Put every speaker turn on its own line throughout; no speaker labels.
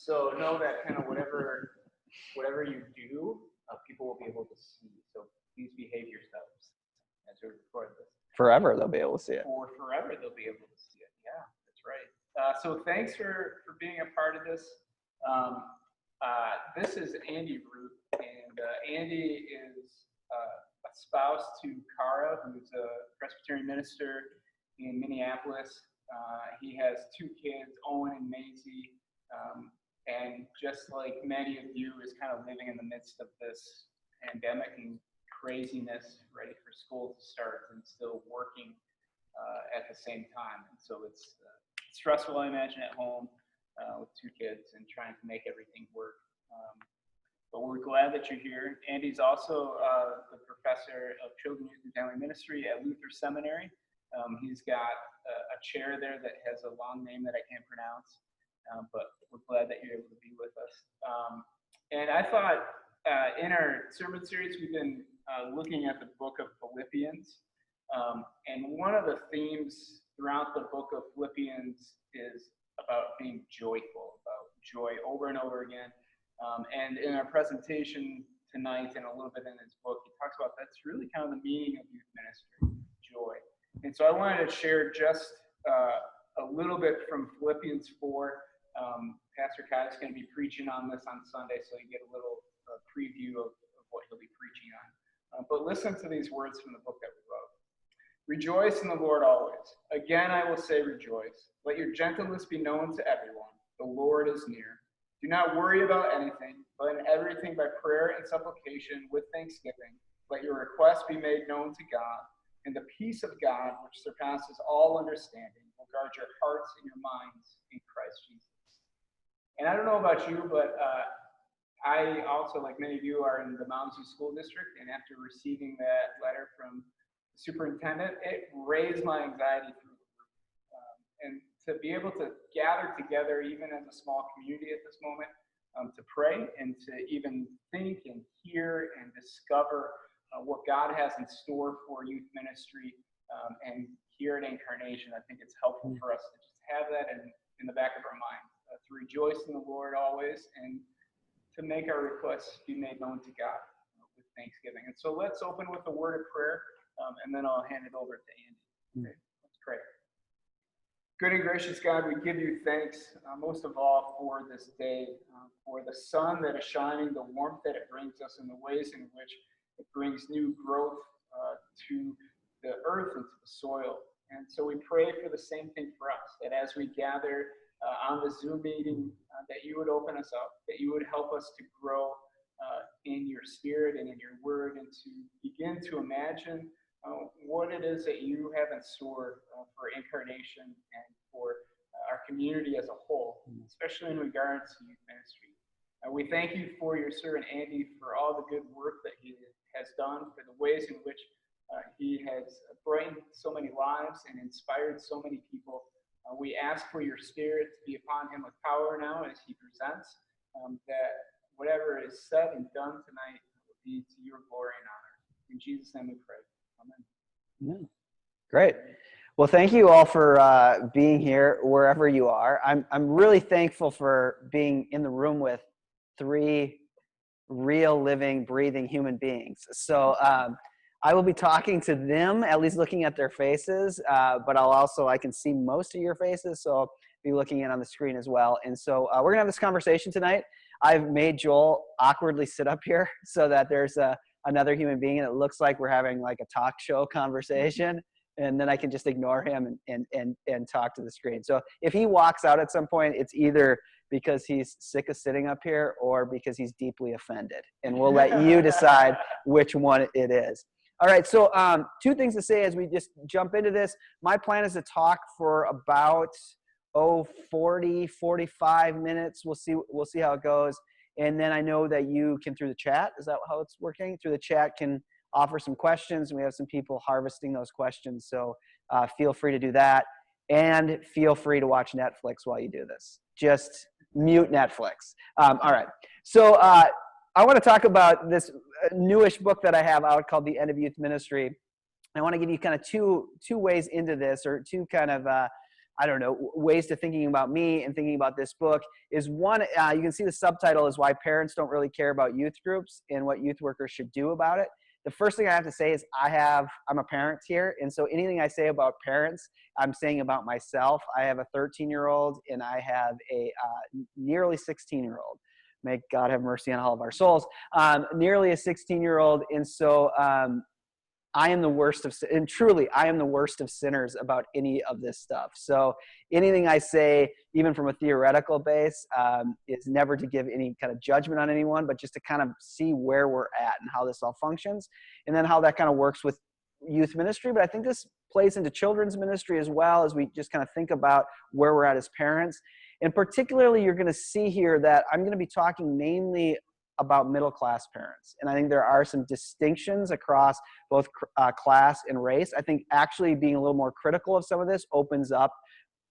So know that kind of whatever you do, people will be able to see. So please behave yourselves as we record this.
Forever they'll be able to see it.
For forever they'll be able to see it. Yeah, that's right. So thanks for being a part of this. This is Andy Root, and Andy is a spouse to Cara, who's a Presbyterian minister in Minneapolis. He has 2 kids, Owen and Maisie, and just like many of you, is kind of living in the midst of this pandemic and craziness, ready for school to start and still working at the same time. And so it's stressful, I imagine, at home with 2 kids and trying to make everything work. But we're glad that you're here. Andy's also the professor of Children, Youth, and Family Ministry at Luther Seminary. He's got a chair there that has a long name that I can't pronounce, but we're glad that you're able to be with us. And I thought in our sermon series, we've been looking at the book of Philippians. And one of the themes throughout the book of Philippians is about being joyful, about joy over and over again. And in our presentation tonight and a little bit in his book, he talks about that's really kind of the meaning of youth ministry, joy. And so I wanted to share just a little bit from Philippians 4. Pastor Kai is going to be preaching on this on Sunday, so you get a little preview of what he'll be preaching on. But listen to these words from the book that we wrote. Rejoice in the Lord always. Again, I will say rejoice. Let your gentleness be known to everyone. The Lord is near. Do not worry about anything, but in everything by prayer and supplication with thanksgiving, let your requests be made known to God, and the peace of God, which surpasses all understanding, will guard your hearts and your minds in Christ Jesus. And I don't know about you, but I also, like many of you, are in the Mountain View School District, and after receiving that letter from the superintendent, it raised my anxiety through the roof. And to be able to gather together, even as a small community at this moment, to pray and to even think and hear and discover what God has in store for youth ministry, and here at Incarnation, I think it's helpful for us to just have that in the back of our mind, to rejoice in the Lord always, and to make our requests be made known to God with thanksgiving. And so let's open with a word of prayer, and then I'll hand it over to Andy. Okay, let's pray. Good and gracious God, we give you thanks, most of all, for this day, for the sun that is shining, the warmth that it brings us, and the ways in which it brings new growth to the earth and to the soil. And so we pray for the same thing for us, that as we gather on the Zoom meeting, that you would open us up, that you would help us to grow in your spirit and in your word, and to begin to imagine what it is that you have in store for Incarnation and for our community as a whole, especially in regards to youth ministry. We thank you for your servant Andy, for all the good work that he has done, for the ways in which he has brightened so many lives and inspired so many people. We ask for your spirit to be upon him with power now as he presents, that whatever is said and done tonight will be to your glory and honor. In Jesus' name we pray. Amen.
Yeah. Great. Well, thank you all for being here wherever you are. I'm really thankful for being in the room with 3 real, living, breathing human beings. So I will be talking to them, at least looking at their faces, but I can see most of your faces, so I'll be looking in on the screen as well. And so we're going to have this conversation tonight. I've made Joel awkwardly sit up here so that there's another human being, and it looks like we're having like a talk show conversation, and then I can just ignore him and talk to the screen. So if he walks out at some point, it's either because he's sick of sitting up here or because he's deeply offended, and we'll let you decide which one it is. All right, so 2 things to say as we just jump into this. My plan is to talk for about 40, 45 minutes. We'll see how it goes. And then I know that you can, through the chat, is that how it's working? Through the chat can offer some questions, and we have some people harvesting those questions. So feel free to do that, and feel free to watch Netflix while you do this. Just mute Netflix. All right. So I want to talk about this newish book that I have out called The End of Youth Ministry. I want to give you kind of two ways into this, or 2 kind of I don't know, ways to thinking about me and thinking about this book is one, you can see the subtitle is Why Parents Don't Really Care About Youth Groups and What Youth Workers Should Do About It. The first thing I have to say is I'm a parent here. And so anything I say about parents, I'm saying about myself. I have a 13-year-old and I have a nearly 16-year-old. May God have mercy on all of our souls. Nearly a 16-year-old. And so I am the worst of, and truly, I am the worst of sinners about any of this stuff. So anything I say, even from a theoretical base, is never to give any kind of judgment on anyone, but just to kind of see where we're at and how this all functions, and then how that kind of works with youth ministry. But I think this plays into children's ministry as well, as we just kind of think about where we're at as parents. And particularly, you're going to see here that I'm going to be talking mainly about middle-class parents. And I think there are some distinctions across both class and race. I think actually being a little more critical of some of this opens up,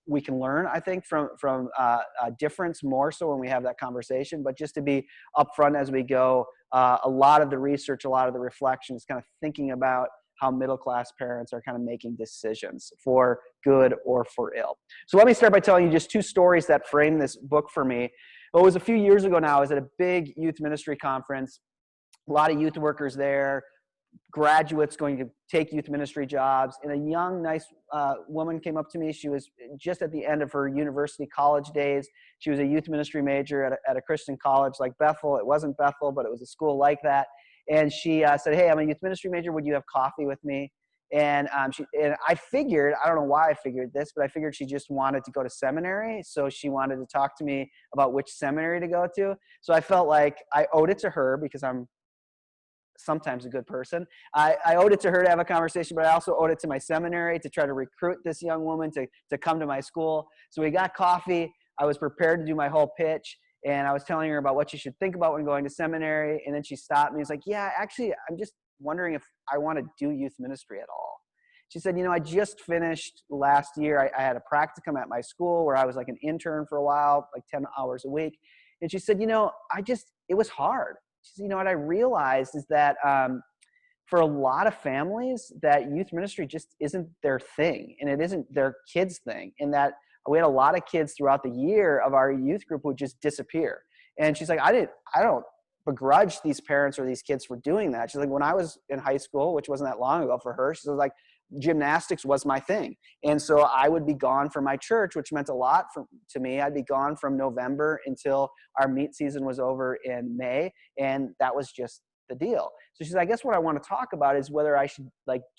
we can learn, I think, from a difference more so when we have that conversation. But just to be upfront as we go, a lot of the research, a lot of the reflection is kind of thinking about how middle-class parents are kind of making decisions for good or for ill. So let me start by telling you just two stories that frame this book for me. Well, it was a few years ago now. I was at a big youth ministry conference, a lot of youth workers there, graduates going to take youth ministry jobs, and a young, nice woman came up to me. She was just at the end of her university college days. She was a youth ministry major at a Christian college like Bethel. It wasn't Bethel, but it was a school like that. And she said, "Hey, I'm a youth ministry major. Would you have coffee with me?" And I figured, I don't know why I figured this, but I figured she just wanted to go to seminary. So she wanted to talk to me about which seminary to go to. So I felt like I owed it to her, because I'm sometimes a good person. I owed it to her to have a conversation, but I also owed it to my seminary to try to recruit this young woman to come to my school. So we got coffee. I was prepared to do my whole pitch. And I was telling her about what she should think about when going to seminary. And then she stopped me. It's like, "Yeah, actually, I'm just wondering if I want to do youth ministry at all." She said, "I just finished last year. I had a practicum at my school where I was like an intern for a while, like 10 hours a week." And she said, it was hard. She said, what I realized is that for a lot of families, that youth ministry just isn't their thing, and it isn't their kids' thing. And that we had a lot of kids throughout the year of our youth group who would just disappear. And she's like, I don't begrudge these parents or these kids for doing that. She's like, when I was in high school, which wasn't that long ago for her, she was like, gymnastics was my thing. And so I would be gone from my church, which meant a lot to me. I'd be gone from November until our meet season was over in May. And that was just the deal. So she's like, I guess what I want to talk about is whether I should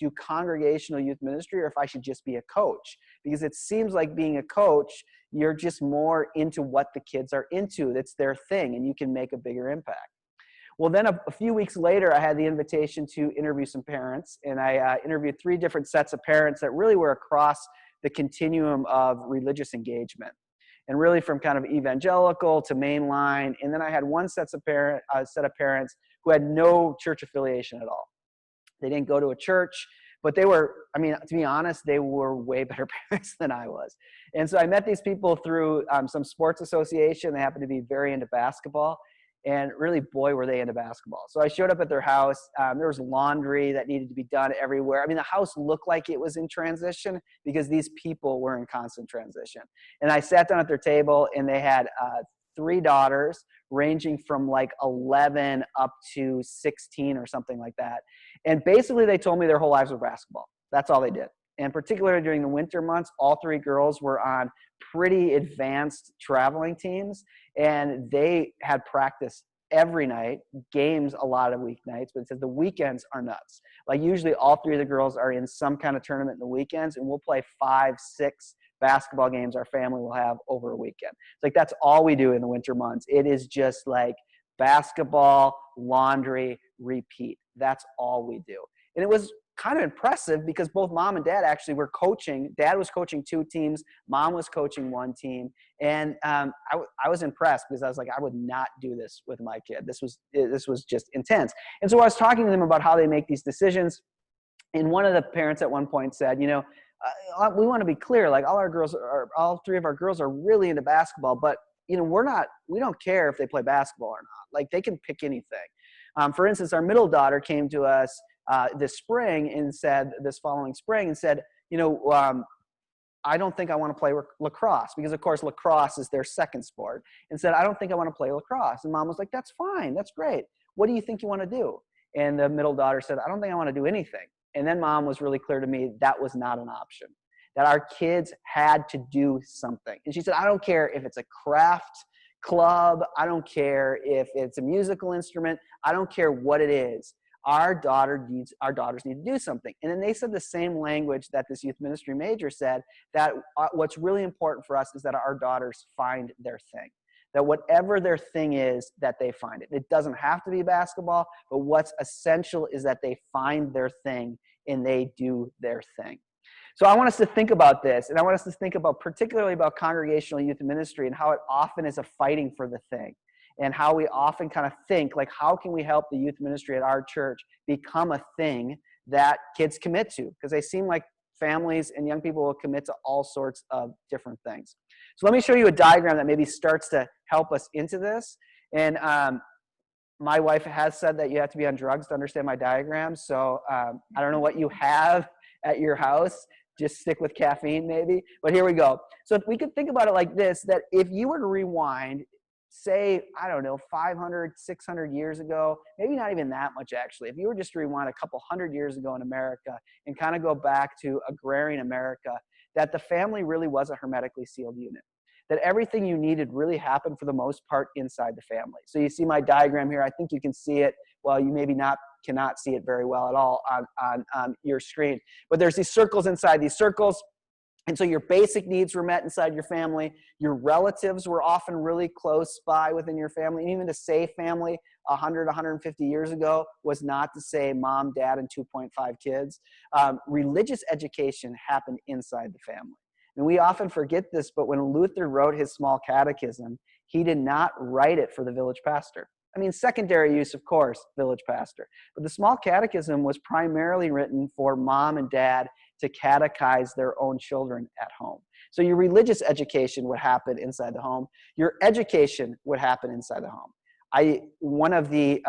do congregational youth ministry, or if I should just be a coach, because it seems like being a coach, you're just more into what the kids are into. That's their thing, and you can make a bigger impact. Well, then a few weeks later, I had the invitation to interview some parents, and I interviewed 3 different sets of parents that really were across the continuum of religious engagement, and really from kind of evangelical to mainline. And then I had one set of parents who had no church affiliation at all. They didn't go to a church, but they were, to be honest, they were way better parents than I was. And so I met these people through some sports association. They happened to be very into basketball. And really, boy, were they into basketball. So I showed up at their house. There was laundry that needed to be done everywhere. The house looked like it was in transition because these people were in constant transition. And I sat down at their table, and they had 3 daughters ranging from like 11 up to 16 or something like that. And basically, they told me their whole lives were basketball. That's all they did. And particularly during the winter months, all 3 girls were on pretty advanced traveling teams, and they had practice every night, games a lot of weeknights, but it says the weekends are nuts. Like usually all 3 of the girls are in some kind of tournament in the weekends, and we'll play 5, 6 basketball games our family will have over a weekend. It's like that's all we do in the winter months. It is just like basketball, laundry, repeat. That's all we do. And it was kind of impressive because both mom and dad actually were coaching. Dad was coaching 2 teams. Mom was coaching 1 team. And I was impressed because I was like, I would not do this with my kid. This was just intense. And so I was talking to them about how they make these decisions. And one of the parents at one point said, we want to be clear, like all 3 of our girls are really into basketball, but we don't care if they play basketball or not. Like they can pick anything. For instance, our middle daughter came to us this following spring and said, I don't think I want to play lacrosse, because of course lacrosse is their second sport, and said, I don't think I want to play lacrosse. And mom was like, that's fine. That's great. What do you think you want to do? And the middle daughter said, I don't think I want to do anything. And then mom was really clear to me that was not an option, that our kids had to do something. And she said, I don't care if it's a craft club. I don't care if it's a musical instrument. I don't care what it is. Our daughters need to do something. And then they said the same language that this youth ministry major said, that what's really important for us is that our daughters find their thing. That whatever their thing is, that they find it. It doesn't have to be basketball, but what's essential is that they find their thing and they do their thing. So I want us to think about this, and I want us to think about particularly about congregational youth ministry and how it often is a fighting for the thing, and how we often kind of think, like, how can we help the youth ministry at our church become a thing that kids commit to? Because they seem like families and young people will commit to all sorts of different things. So let me show you a diagram that maybe starts to help us into this. And my wife has said that you have to be on drugs to understand my diagram. So I don't know what you have at your house. Just stick with caffeine maybe. But here we go. So if we could think about it like this, that if you were to rewind, say, I don't know, 500, 600 years ago, maybe not even that much actually. If you were just to rewind a couple hundred years ago in America and kind of go back to agrarian America, that the family really was a hermetically sealed unit. That everything you needed really happened for the most part inside the family. So you see my diagram here. I think you can see it. Well, you maybe cannot see it very well at all on your screen. But there's these circles inside these circles. And so your basic needs were met inside your family. Your relatives were often really close by within your family. And even to say family 100, 150 years ago was not to say mom, dad, and 2.5 kids. Religious education happened inside the family. And we often forget this, but when Luther wrote his small catechism, he did not write it for the village pastor. I mean, secondary use, of course, village pastor. But the small catechism was primarily written for mom and dad to catechize their own children at home. So your religious education would happen inside the home. Your education would happen inside the home. One of the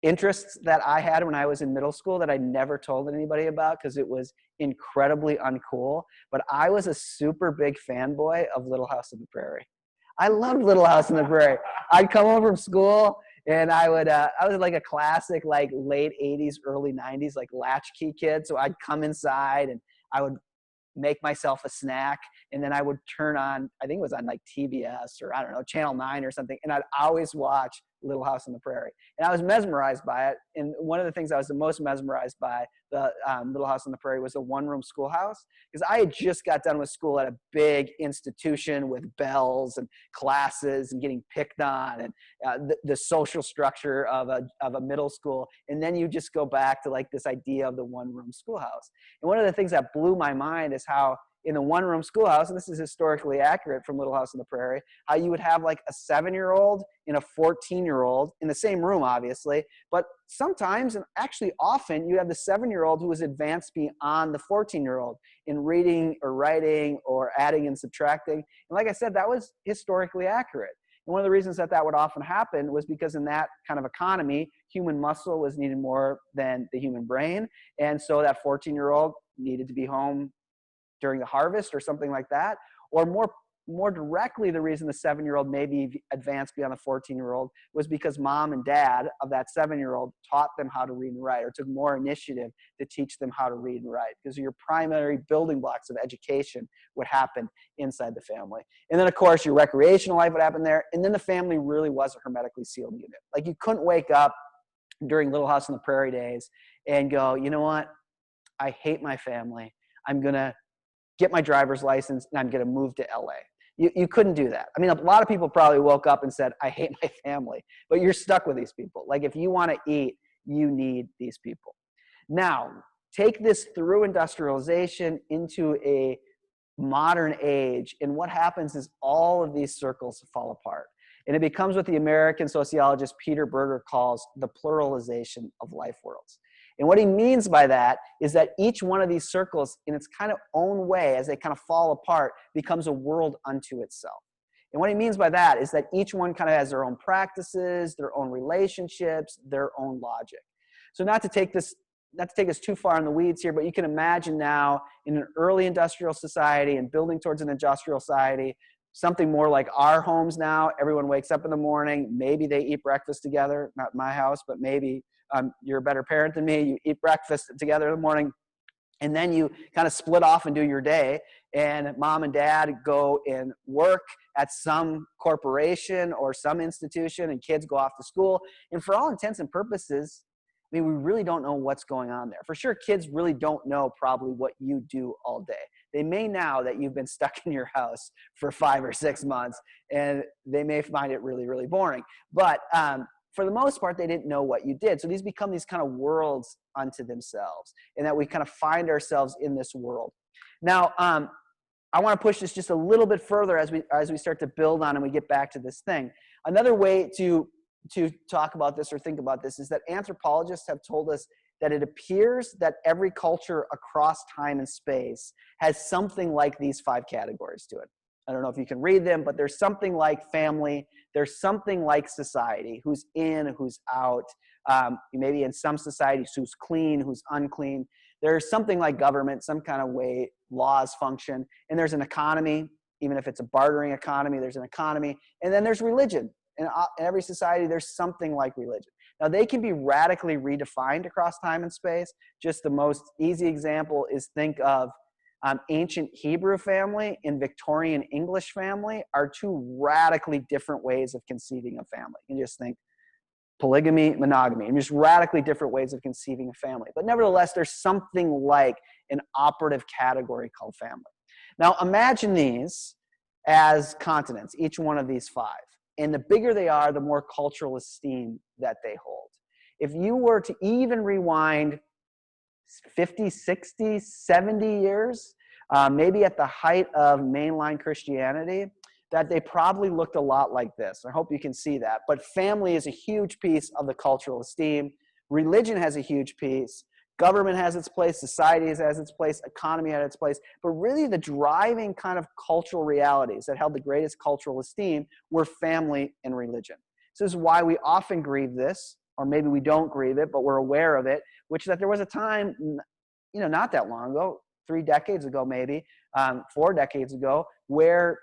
interests that I had when I was in middle school that I never told anybody about because it was incredibly uncool, but I was a super big fanboy of Little House on the Prairie. I loved Little House on the Prairie. I'd come home from school and I was like a classic, like late 80s, early 90s, like latchkey kid. So I'd come inside and I would make myself a snack, and then I would turn on, I think it was on like TBS or I don't know, Channel 9 or something, and I'd always watch Little House on the Prairie. And I was mesmerized by it. And one of the things I was the most mesmerized by the Little House on the Prairie was a one-room schoolhouse, because I had just got done with school at a big institution with bells and classes and getting picked on, and the social structure of a middle school. And then you just go back to like this idea of the one-room schoolhouse. And one of the things that blew my mind is how in the one-room schoolhouse, and this is historically accurate from Little House on the Prairie, how you would have like a 7-year-old and a 14-year-old in the same room, obviously, but sometimes, and actually often, you have the 7-year-old who was advanced beyond the 14-year-old in reading or writing or adding and subtracting. And like I said, that was historically accurate. And one of the reasons that would often happen was because in that kind of economy, human muscle was needed more than the human brain. And so that 14-year-old needed to be home during the harvest or something like that. Or more directly, the reason the 7-year-old may be advanced beyond the 14-year-old was because mom and dad of that 7-year-old taught them how to read and write, or took more initiative to teach them how to read and write, because your primary building blocks of education would happen inside the family. And then, of course, your recreational life would happen there. And then the family really was a hermetically sealed unit. Like, you couldn't wake up during Little House on the Prairie days and go, you know what? I hate my family. I'm going to get my driver's license and I'm going to move to LA. You couldn't do that. I mean, a lot of people probably woke up and said, I hate my family, but you're stuck with these people. Like, if you want to eat, you need these people. Now, take this through industrialization into a modern age, and what happens is all of these circles fall apart. And it becomes what the American sociologist Peter Berger calls the pluralization of life worlds. And what he means by that is that each one of these circles, in its kind of own way, as they kind of fall apart, becomes a world unto itself. And what he means by that is that each one kind of has their own practices, their own relationships, their own logic. So not to take this not to take us too far in the weeds here, but you can imagine now in an early industrial society and building towards an industrial society, something more like our homes now. Everyone wakes up in the morning. Maybe they eat breakfast together. Not my house, but maybe you're a better parent than me. You eat breakfast together in the morning. And then you kind of split off and do your day. And mom and dad go and work at some corporation or some institution, and kids go off to school. And for all intents and purposes, I mean, we really don't know what's going on there. For sure, kids really don't know probably what you do all day. They may now that you've been stuck in your house for 5 or 6 months, and they may find it really, really boring. But for the most part, they didn't know what you did. So these become these kind of worlds unto themselves, and that we kind of find ourselves in this world. Now, I want to push this just a little bit further as we start to build on and we get back to this thing. Another way to talk about this or think about this is that anthropologists have told us that it appears that every culture across time and space has something like these 5 categories to it. I don't know if you can read them, but there's something like family. There's something like society, who's in, who's out. Maybe in some societies, who's clean, who's unclean. There's something like government, some kind of way laws function. And there's an economy, even if it's a bartering economy, there's an economy. And then there's religion. In every society, there's something like religion. Now, they can be radically redefined across time and space. Just the most easy example is think of ancient Hebrew family and Victorian English family are 2 radically different ways of conceiving of family. You can just think polygamy, monogamy, and just radically different ways of conceiving a family. But nevertheless, there's something like an operative category called family. Now, imagine these as continents, each one of these 5. And the bigger they are, the more cultural esteem that they hold. If you were to even rewind 50, 60, 70 years, maybe at the height of mainline Christianity, that they probably looked a lot like this. I hope you can see that. But family is a huge piece of the cultural esteem. Religion has a huge piece. Government has its place. Society has its place. Economy has its place. But really the driving kind of cultural realities that held the greatest cultural esteem were family and religion. This is why we often grieve this, or maybe we don't grieve it, but we're aware of it, which is that there was a time, not that long ago, 3 decades ago maybe, 4 decades ago, where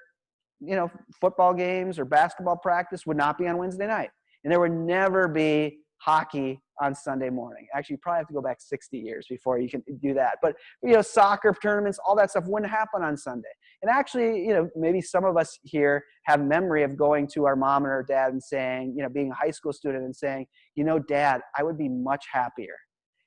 football games or basketball practice would not be on Wednesday night. And there would never be hockey on Sunday morning. Actually, you probably have to go back 60 years before you can do that. But, soccer tournaments, all that stuff wouldn't happen on Sunday. And actually, maybe some of us here have memory of going to our mom and our dad and saying, being a high school student and saying, Dad, I would be much happier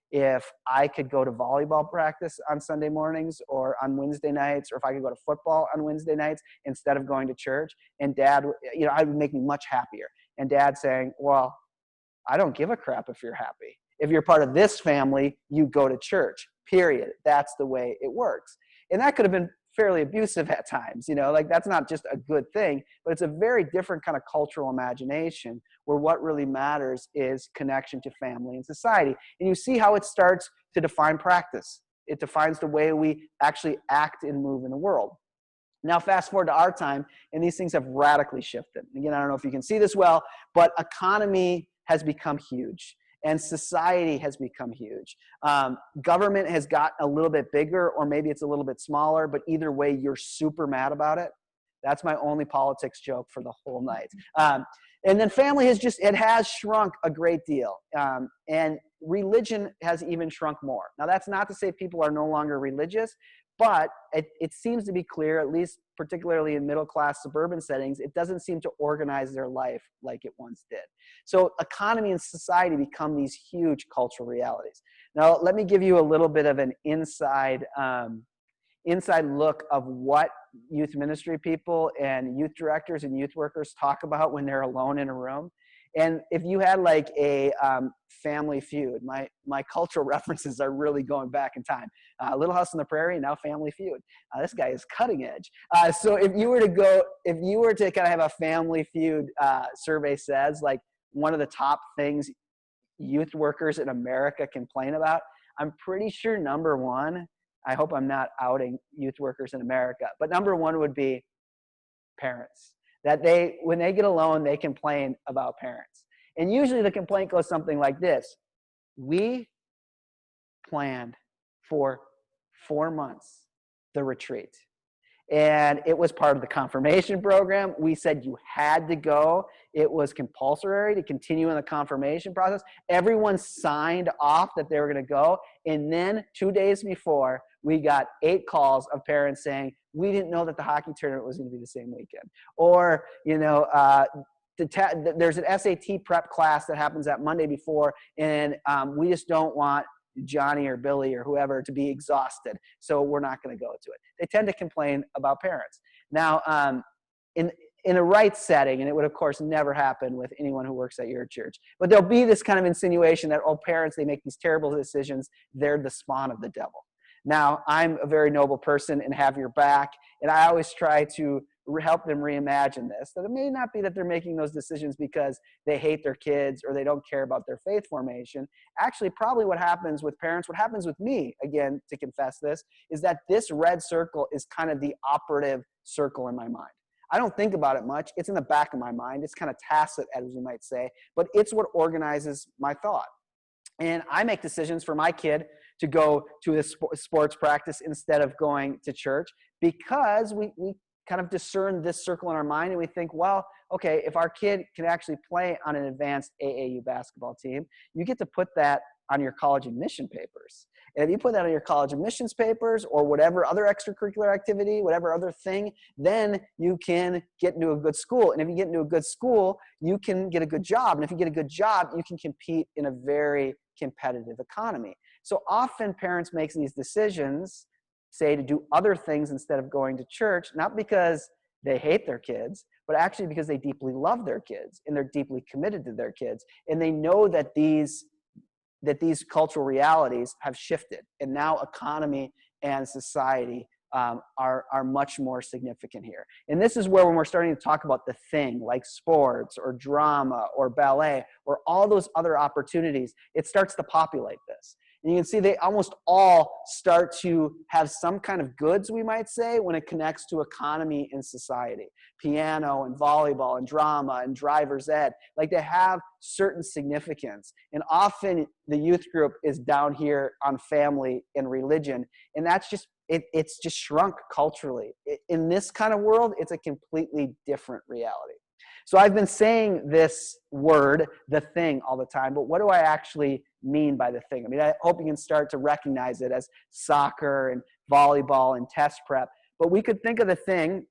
if I could go to volleyball practice on Sunday mornings or on Wednesday nights, or if I could go to football on Wednesday nights instead of going to church. And Dad, I would make me much happier. And Dad saying, well, I don't give a crap if you're happy. If you're part of this family, you go to church, period. That's the way it works. And that could have been fairly abusive at times, that's not just a good thing, but it's a very different kind of cultural imagination where what really matters is connection to family and society. And you see how it starts to define practice. It defines the way we actually act and move in the world. Now, fast forward to our time, and these things have radically shifted. Again, I don't know if you can see this well, but economy has become huge. And society has become huge. Government has got a little bit bigger, or maybe it's a little bit smaller, but either way, you're super mad about it. That's my only politics joke for the whole night. And then family has shrunk a great deal. And religion has even shrunk more. Now, that's not to say people are no longer religious, but it seems to be clear, at least particularly in middle-class suburban settings, it doesn't seem to organize their life like it once did. So economy and society become these huge cultural realities. Now, let me give you a little bit of an inside look of what youth ministry people and youth directors and youth workers talk about when they're alone in a room. And if you had like a Family Feud, my cultural references are really going back in time. Little House on the Prairie, now Family Feud. This guy is cutting edge. So if you were to kind of have a Family Feud survey says, like, one of the top things youth workers in America complain about, I'm pretty sure number one, I hope I'm not outing youth workers in America, but number one would be parents. That when they get alone, they complain about parents. And usually the complaint goes something like this: we planned for 4 months the retreat. And it was part of the confirmation program. We said you had to go. It was compulsory to continue in the confirmation process. Everyone signed off that they were going to go. And then 2 days before, we got 8 calls of parents saying, we didn't know that the hockey tournament was going to be the same weekend. Or, there's an SAT prep class that happens that Monday before, and we just don't want Johnny or Billy or whoever to be exhausted, so we're not going to go to it. They tend to complain about parents. Now, in a right setting, and it would of course never happen with anyone who works at your church, but there'll be this kind of insinuation that, oh, parents, they make these terrible decisions, they're the spawn of the devil. Now, I'm a very noble person and have your back, and I always try to help them reimagine this, that it may not be that they're making those decisions because they hate their kids or they don't care about their faith formation. Actually, probably what happens with parents, what happens with me, again, to confess this, is that this red circle is kind of the operative circle in my mind. I don't think about it much. It's in the back of my mind. It's kind of tacit, as we might say, but it's what organizes my thought. And I make decisions for my kid to go to a sports practice instead of going to church because we kind of discern this circle in our mind, and we think, well, okay, if our kid can actually play on an advanced AAU basketball team, you get to put that on your college admission papers. And if you put that on your college admissions papers or whatever other extracurricular activity, whatever other thing, then you can get into a good school. And if you get into a good school, you can get a good job. And if you get a good job, you can compete in a very competitive economy. So often parents make these decisions, say, to do other things instead of going to church, not because they hate their kids, but actually because they deeply love their kids and they're deeply committed to their kids. And they know that these cultural realities have shifted, and now economy and society are much more significant here. And this is where, when we're starting to talk about the thing, like sports or drama or ballet or all those other opportunities, it starts to populate this. And you can see they almost all start to have some kind of goods, we might say, when it connects to economy and society. Piano and volleyball and drama and driver's ed, like they have certain significance. And often the youth group is down here on family and religion. And that's just, it's just shrunk culturally. In this kind of world, it's a completely different reality. So I've been saying this word, the thing, all the time, but what do I actually mean by the thing? I mean, I hope you can start to recognize it as soccer and volleyball and test prep, but we could think of the thing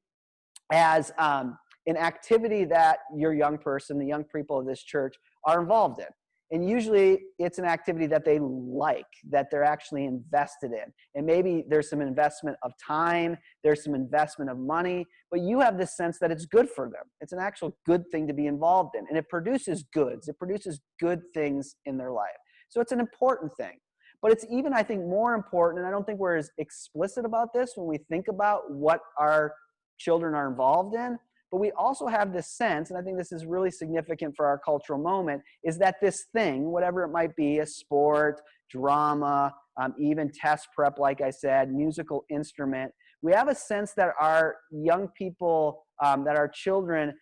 as an activity that your young person, the young people of this church, are involved in. And usually it's an activity that they like, that they're actually invested in. And maybe there's some investment of time, there's some investment of money, but you have this sense that it's good for them. It's an actual good thing to be involved in. And it produces goods. It produces good things in their life. So it's an important thing. But it's even, I think, more important, and I don't think we're as explicit about this when we think about what our children are involved in, but we also have this sense, and I think this is really significant for our cultural moment, is that this thing, whatever it might be, a sport, drama, even test prep, like I said, musical instrument, we have a sense that our young people, that our children,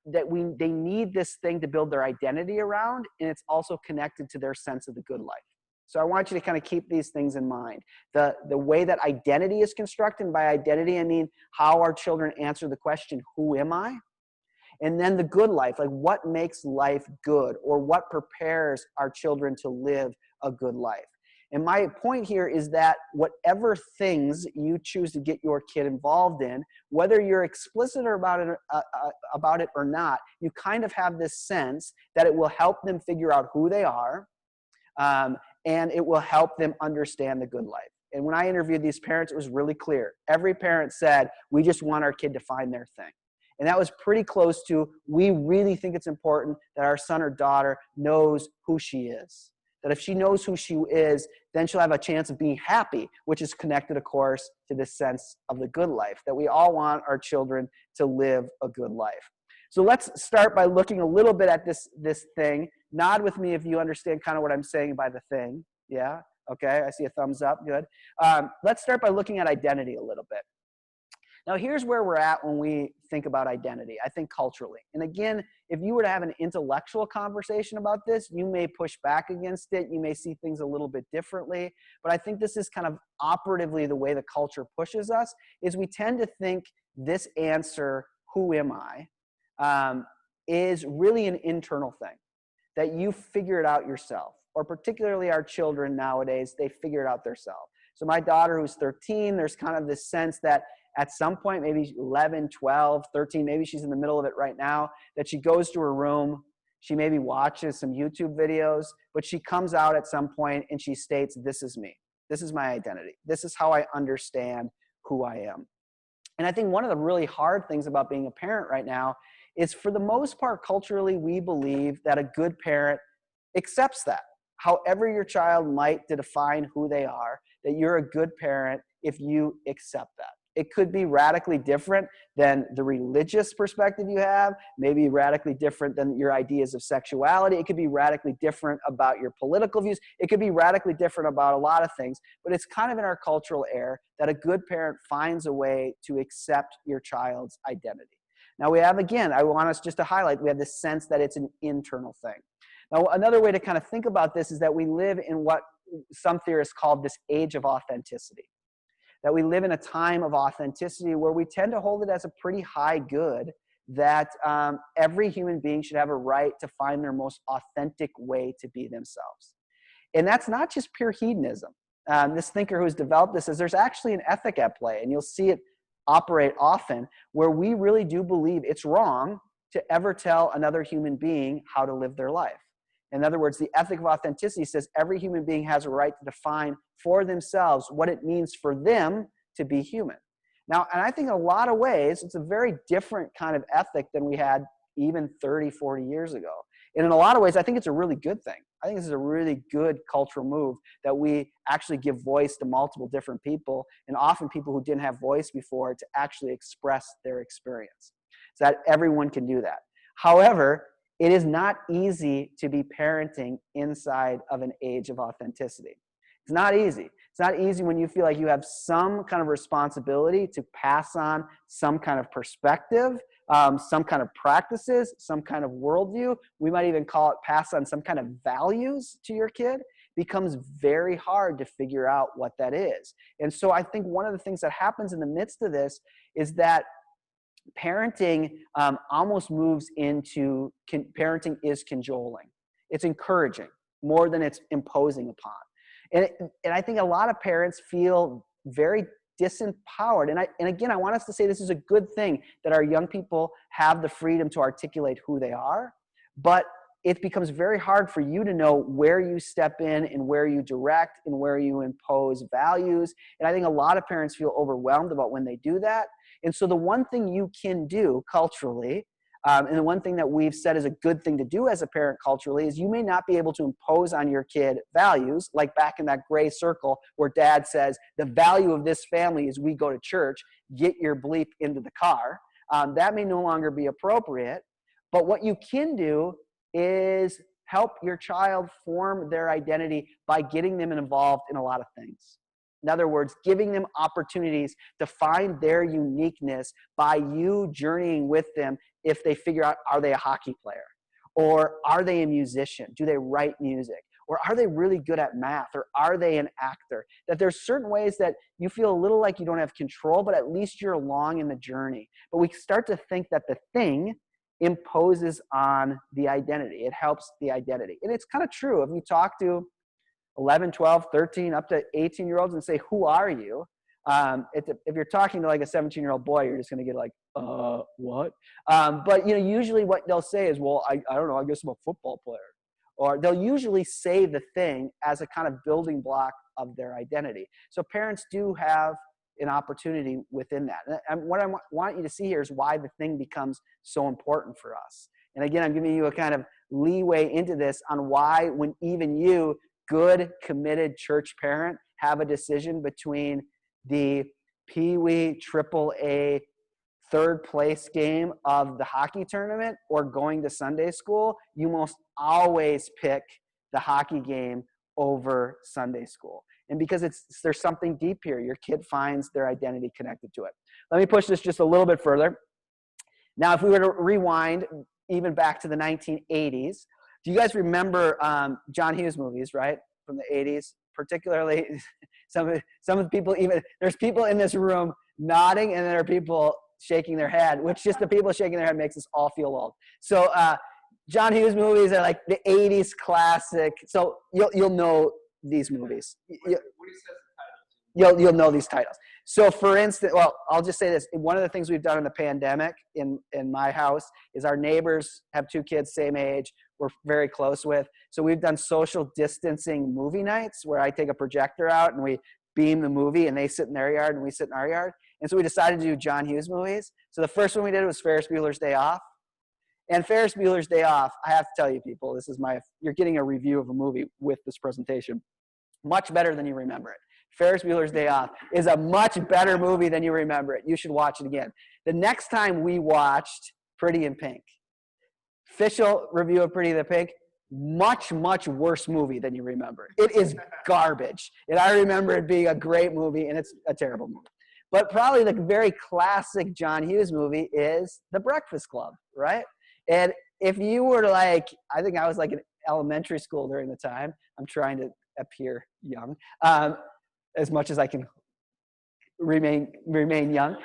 that they need this thing to build their identity around, and it's also connected to their sense of the good life. So I want you to kind of keep these things in mind. The way that identity is constructed, and by identity I mean how our children answer the question, who am I? And then the good life, like what makes life good, or what prepares our children to live a good life. And my point here is that whatever things you choose to get your kid involved in, whether you're explicit about it or not, you kind of have this sense that it will help them figure out who they are, and it will help them understand the good life. And when I interviewed these parents, it was really clear. Every parent said, we just want our kid to find their thing. And that was pretty close to, we really think it's important that our son or daughter knows who she is. That if she knows who she is, then she'll have a chance of being happy, which is connected, of course, to this sense of the good life, that we all want our children to live a good life. So let's start by looking a little bit at this thing. Nod with me if you understand kind of what I'm saying by the thing. Yeah? Okay, I see a thumbs up. Good. Let's start by looking at identity a little bit. Now, here's where we're at when we think about identity, I think culturally. And again, if you were to have an intellectual conversation about this, you may push back against it. You may see things a little bit differently. But I think this is kind of operatively the way the culture pushes us, is we tend to think this answer, who am I, is really an internal thing, that you figure it out yourself. Or particularly our children nowadays, they figure it out themselves. So my daughter, who's 13, there's kind of this sense that at some point, maybe 11, 12, 13, maybe she's in the middle of it right now, that she goes to her room, she maybe watches some YouTube videos, but she comes out at some point and she states, this is me. This is my identity. This is how I understand who I am. And I think one of the really hard things about being a parent right now is, for the most part, culturally, we believe that a good parent accepts that. However your child might define who they are, that you're a good parent if you accept that. It could be radically different than the religious perspective you have, maybe radically different than your ideas of sexuality. It could be radically different about your political views. It could be radically different about a lot of things, but it's kind of in our cultural air that a good parent finds a way to accept your child's identity. Now we have, again, I want us just to highlight, we have this sense that it's an internal thing. Now, another way to kind of think about this is that we live in what some theorists call this age of authenticity. That we live in a time of authenticity where we tend to hold it as a pretty high good that every human being should have a right to find their most authentic way to be themselves. And that's not just pure hedonism. This thinker who's developed this says there's actually an ethic at play, and you'll see it operate often, where we really do believe it's wrong to ever tell another human being how to live their life. In other words, the ethic of authenticity says every human being has a right to define for themselves what it means for them to be human. Now, and I think in a lot of ways, it's a very different kind of ethic than we had even 30, 40 years ago. And in a lot of ways, I think it's a really good thing. I think this is a really good cultural move that we actually give voice to multiple different people, and often people who didn't have voice before, to actually express their experience. So that everyone can do that. However, it is not easy to be parenting inside of an age of authenticity. It's not easy. It's not easy when you feel like you have some kind of responsibility to pass on some kind of perspective, some kind of practices, some kind of worldview. We might even call it pass on some kind of values to your kid. It becomes very hard to figure out what that is. And so I think one of the things that happens in the midst of this is that parenting almost moves into, parenting is cajoling. It's encouraging more than it's imposing upon. And I think a lot of parents feel very disempowered. And again, I want us to say this is a good thing that our young people have the freedom to articulate who they are, but it becomes very hard for you to know where you step in and where you direct and where you impose values. And I think a lot of parents feel overwhelmed about when they do that. And so the one thing you can do culturally, and the one thing that we've said is a good thing to do as a parent culturally, is you may not be able to impose on your kid values, like back in that gray circle where dad says, the value of this family is we go to church, get your bleep into the car. That may no longer be appropriate. But what you can do is help your child form their identity by getting them involved in a lot of things. In other words, giving them opportunities to find their uniqueness by you journeying with them. If they figure out, are they a hockey player? Or are they a musician? Do they write music? Or are they really good at math? Or are they an actor? That there's certain ways that you feel a little like you don't have control, but at least you're along in the journey. But we start to think that the thing imposes on the identity. It helps the identity. And it's kind of true. If you talk to 11, 12, 13, up to 18-year-olds and say, who are you? If you're talking to like a 17-year-old boy, you're just going to get like, what? But usually what they'll say is, well, I don't know, I guess I'm a football player. Or they'll usually say the thing as a kind of building block of their identity. So parents do have an opportunity within that. And what I want you to see here is why the thing becomes so important for us. And again, I'm giving you a kind of leeway into this on why, when even you, good, committed church parent, have a decision between the Pee Wee AAA third place game of the hockey tournament or going to Sunday school, you most always pick the hockey game over Sunday school. And because there's something deep here, your kid finds their identity connected to it. Let me push this just a little bit further. Now, if we were to rewind even back to the 1980s, do you guys remember John Hughes movies, right, from the 80s? Particularly, some of the people, even there's people in this room nodding, and there are people shaking their head, which just the people shaking their head makes us all feel old. So John Hughes movies are like the 80s classic. So you'll know these movies. You'll know these titles. So for instance, well, I'll just say this. One of the things we've done in the pandemic in my house is our neighbors have 2 kids, same age, we're very close with. So we've done social distancing movie nights where I take a projector out and we beam the movie and they sit in their yard and we sit in our yard. And so we decided to do John Hughes movies. So the first one we did was Ferris Bueller's Day Off. And Ferris Bueller's Day Off, I have to tell you people, you're getting a review of a movie with this presentation. Much better than you remember it. Ferris Bueller's Day Off is a much better movie than you remember it. You should watch it again. The next time we watched Pretty in Pink, official review of Pretty in Pink, much, much worse movie than you remember. It is garbage. And I remember it being a great movie, and it's a terrible movie. But probably the very classic John Hughes movie is The Breakfast Club, right? And if you were to I think I was like in elementary school during the time. I'm trying to appear young. As much as I can remain young.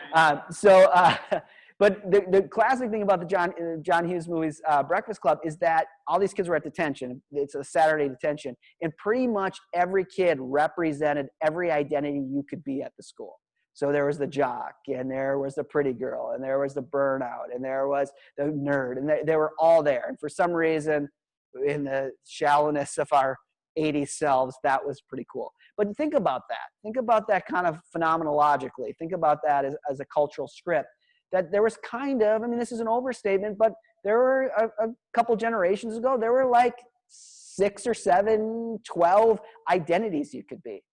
But the classic thing about the John Hughes movies, Breakfast Club, is that all these kids were at detention. It's a Saturday detention. And pretty much every kid represented every identity you could be at the school. So there was the jock, and there was the pretty girl, and there was the burnout, and there was the nerd, and they were all there. And for some reason, in the shallowness of our 80s selves, that was pretty cool. But think about that. Think about that kind of phenomenologically. Think about that as a cultural script. That there was this is an overstatement, but there were a couple generations ago, there were like 6 or 7, 12 identities you could be.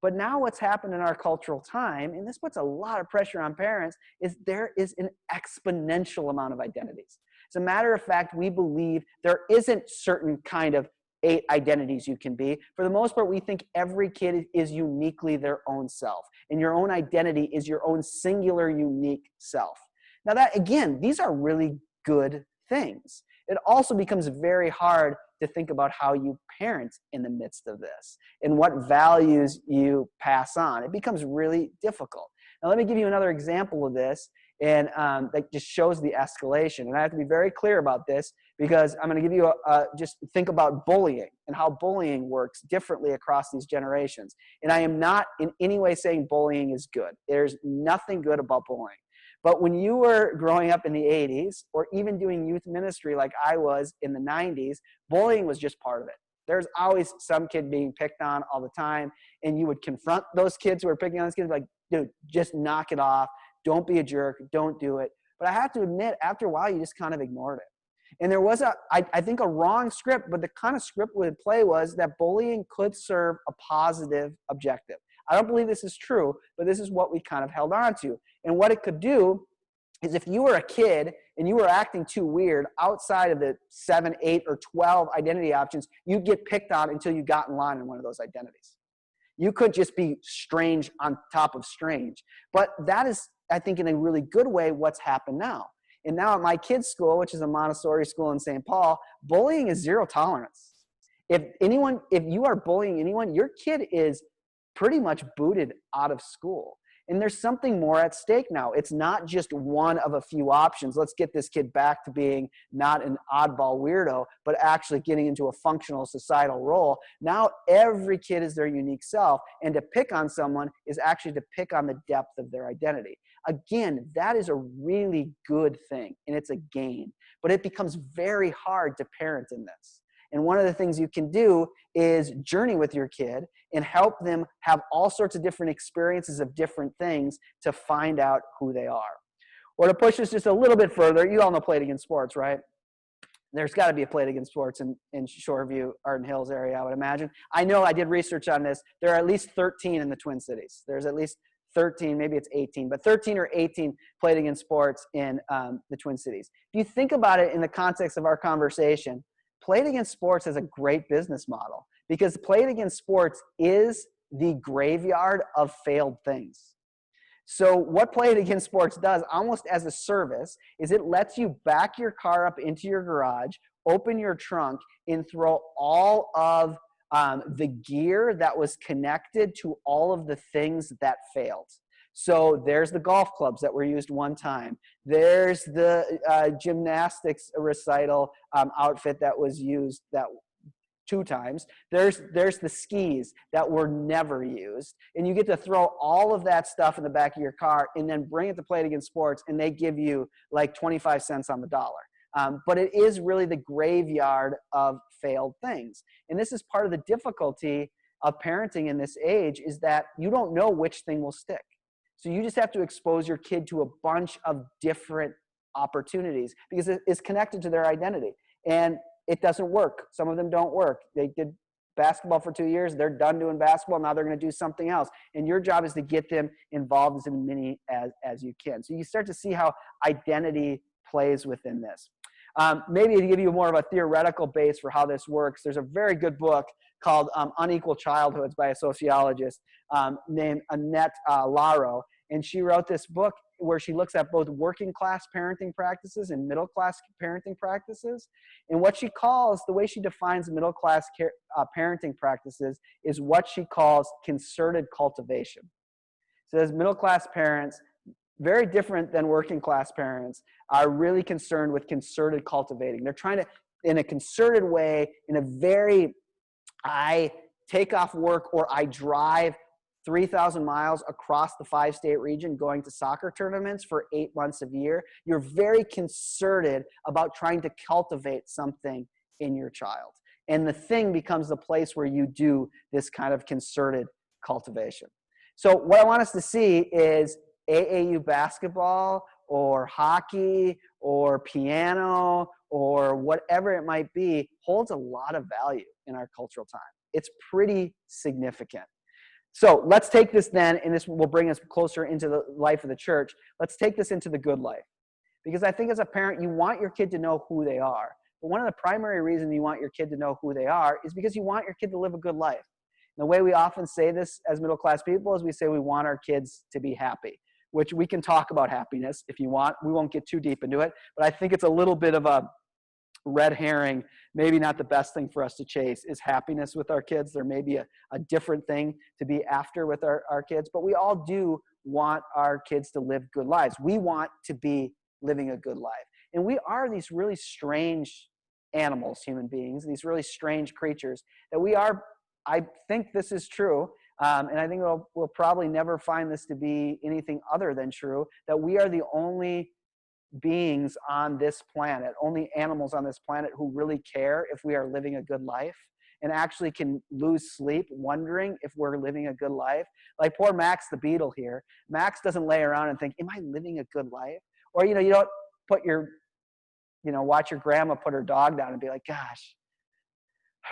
But now what's happened in our cultural time, and this puts a lot of pressure on parents, is there is an exponential amount of identities. As a matter of fact, we believe there isn't certain kind of 8 identities you can be. For the most part, we think every kid is uniquely their own self. And your own identity is your own singular, unique self. Now that, again, these are really good things. It also becomes very hard to think about how you parent in the midst of this and what values you pass on. It becomes really difficult. Now, let me give you another example of this, and that just shows the escalation. And I have to be very clear about this because I'm going to give you just think about bullying and how bullying works differently across these generations. And I am not in any way saying bullying is good. There's nothing good about bullying. But when you were growing up in the 80s or even doing youth ministry like I was in the 90s, bullying was just part of it. There's always some kid being picked on all the time, and you would confront those kids who are picking on those kids like, dude, just knock it off. Don't be a jerk. Don't do it. But I have to admit, after a while, you just kind of ignored it. And there was I think a wrong script, but the kind of script we would play was that bullying could serve a positive objective. I don't believe this is true, but this is what we kind of held on to. And what it could do is if you were a kid and you were acting too weird outside of the 7, 8, or 12 identity options, you'd get picked on until you got in line in one of those identities. You could just be strange on top of strange. But that is, I think, in a really good way, what's happened now. And now at my kids' school, which is a Montessori school in St. Paul, bullying is zero tolerance. If you are bullying anyone, your kid is pretty much booted out of school. And there's something more at stake now. It's not just one of a few options. Let's get this kid back to being not an oddball weirdo, but actually getting into a functional societal role. Now every kid is their unique self, and to pick on someone is actually to pick on the depth of their identity. Again, that is a really good thing, and it's a gain. But it becomes very hard to parent in this. And one of the things you can do is journey with your kid and help them have all sorts of different experiences of different things to find out who they are. Or to push this just a little bit further, you all know Play It Again Sports, right? There's got to be a Play It Again Sports in Shoreview, Arden Hills area, I would imagine. I know I did research on this. There are at least 13 in the Twin Cities. There's at least 13, maybe it's 18, but 13 or 18 Play It Again Sports in the Twin Cities. If you think about it in the context of our conversation, Play It Again Sports is a great business model because Play It Again Sports is the graveyard of failed things. So what Play It Again Sports does, almost as a service, is it lets you back your car up into your garage, open your trunk, and throw all of the gear that was connected to all of the things that failed. So there's the golf clubs that were used one time. There's the gymnastics recital outfit that was used that 2 times. There's the skis that were never used. And you get to throw all of that stuff in the back of your car and then bring it to Play It Again Sports, and they give you like 25 cents on the dollar. But it is really the graveyard of failed things. And this is part of the difficulty of parenting in this age, is that you don't know which thing will stick. So you just have to expose your kid to a bunch of different opportunities because it's connected to their identity. And it doesn't work. Some of them don't work. They did basketball for 2 years. They're done doing basketball. Now they're going to do something else. And your job is to get them involved as many as you can. So you start to see how identity plays within this. Maybe to give you more of a theoretical base for how this works, there's a very good book called Unequal Childhoods by a sociologist named Annette Laro. And she wrote this book where she looks at both working class parenting practices and middle class parenting practices. And what she calls, the way she defines middle class parenting practices is what she calls concerted cultivation. So as middle class parents, very different than working class parents, are really concerned with concerted cultivating. They're trying to, in a concerted way, in a very, I take off work or I drive 3,000 miles across the 5-state region going to soccer tournaments for 8 months of year. You're very concerted about trying to cultivate something in your child. And the thing becomes the place where you do this kind of concerted cultivation. So what I want us to see is AAU basketball or hockey or piano or whatever it might be holds a lot of value in our cultural time. It's pretty significant. So let's take this then, and this will bring us closer into the life of the church. Let's take this into the good life. Because I think as a parent, you want your kid to know who they are. But one of the primary reasons you want your kid to know who they are is because you want your kid to live a good life. And the way we often say this as middle-class people is we say we want our kids to be happy, which we can talk about happiness if you want. We won't get too deep into it. But I think it's a little bit of a red herring, maybe not the best thing for us to chase is happiness with our kids. There may be a different thing to be after with our kids, but we all do want our kids to live good lives. We want to be living a good life. And we are these really strange animals, human beings, these really strange creatures that we are. I think this is true. And I think we'll probably never find this to be anything other than true, that we are the only beings on this planet, only animals on this planet who really care if we are living a good life and actually can lose sleep wondering if we're living a good life. Like poor Max the beetle here. Max doesn't lay around and think, am I living a good life? Or, you don't put watch your grandma put her dog down and be like, gosh,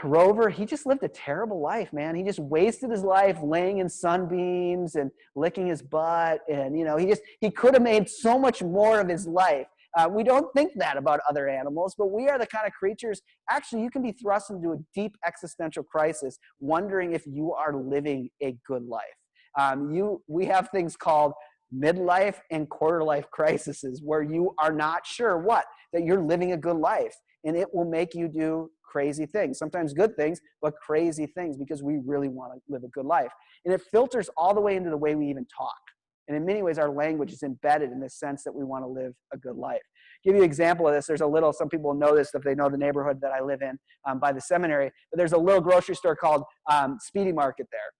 Rover, he just lived a terrible life, man. He just wasted his life laying in sunbeams and licking his butt. And, he could have made so much more of his life. We don't think that about other animals, but we are the kind of creatures, actually, you can be thrust into a deep existential crisis, wondering if you are living a good life. We have things called midlife and quarter life crises where you are not sure that you're living a good life. And it will make you do crazy things, sometimes good things, but crazy things because we really want to live a good life. And it filters all the way into the way we even talk. And in many ways, our language is embedded in the sense that we want to live a good life. Give you an example of this. Some people know this if they know the neighborhood that I live in by the seminary, but there's a little grocery store called Speedy Market there.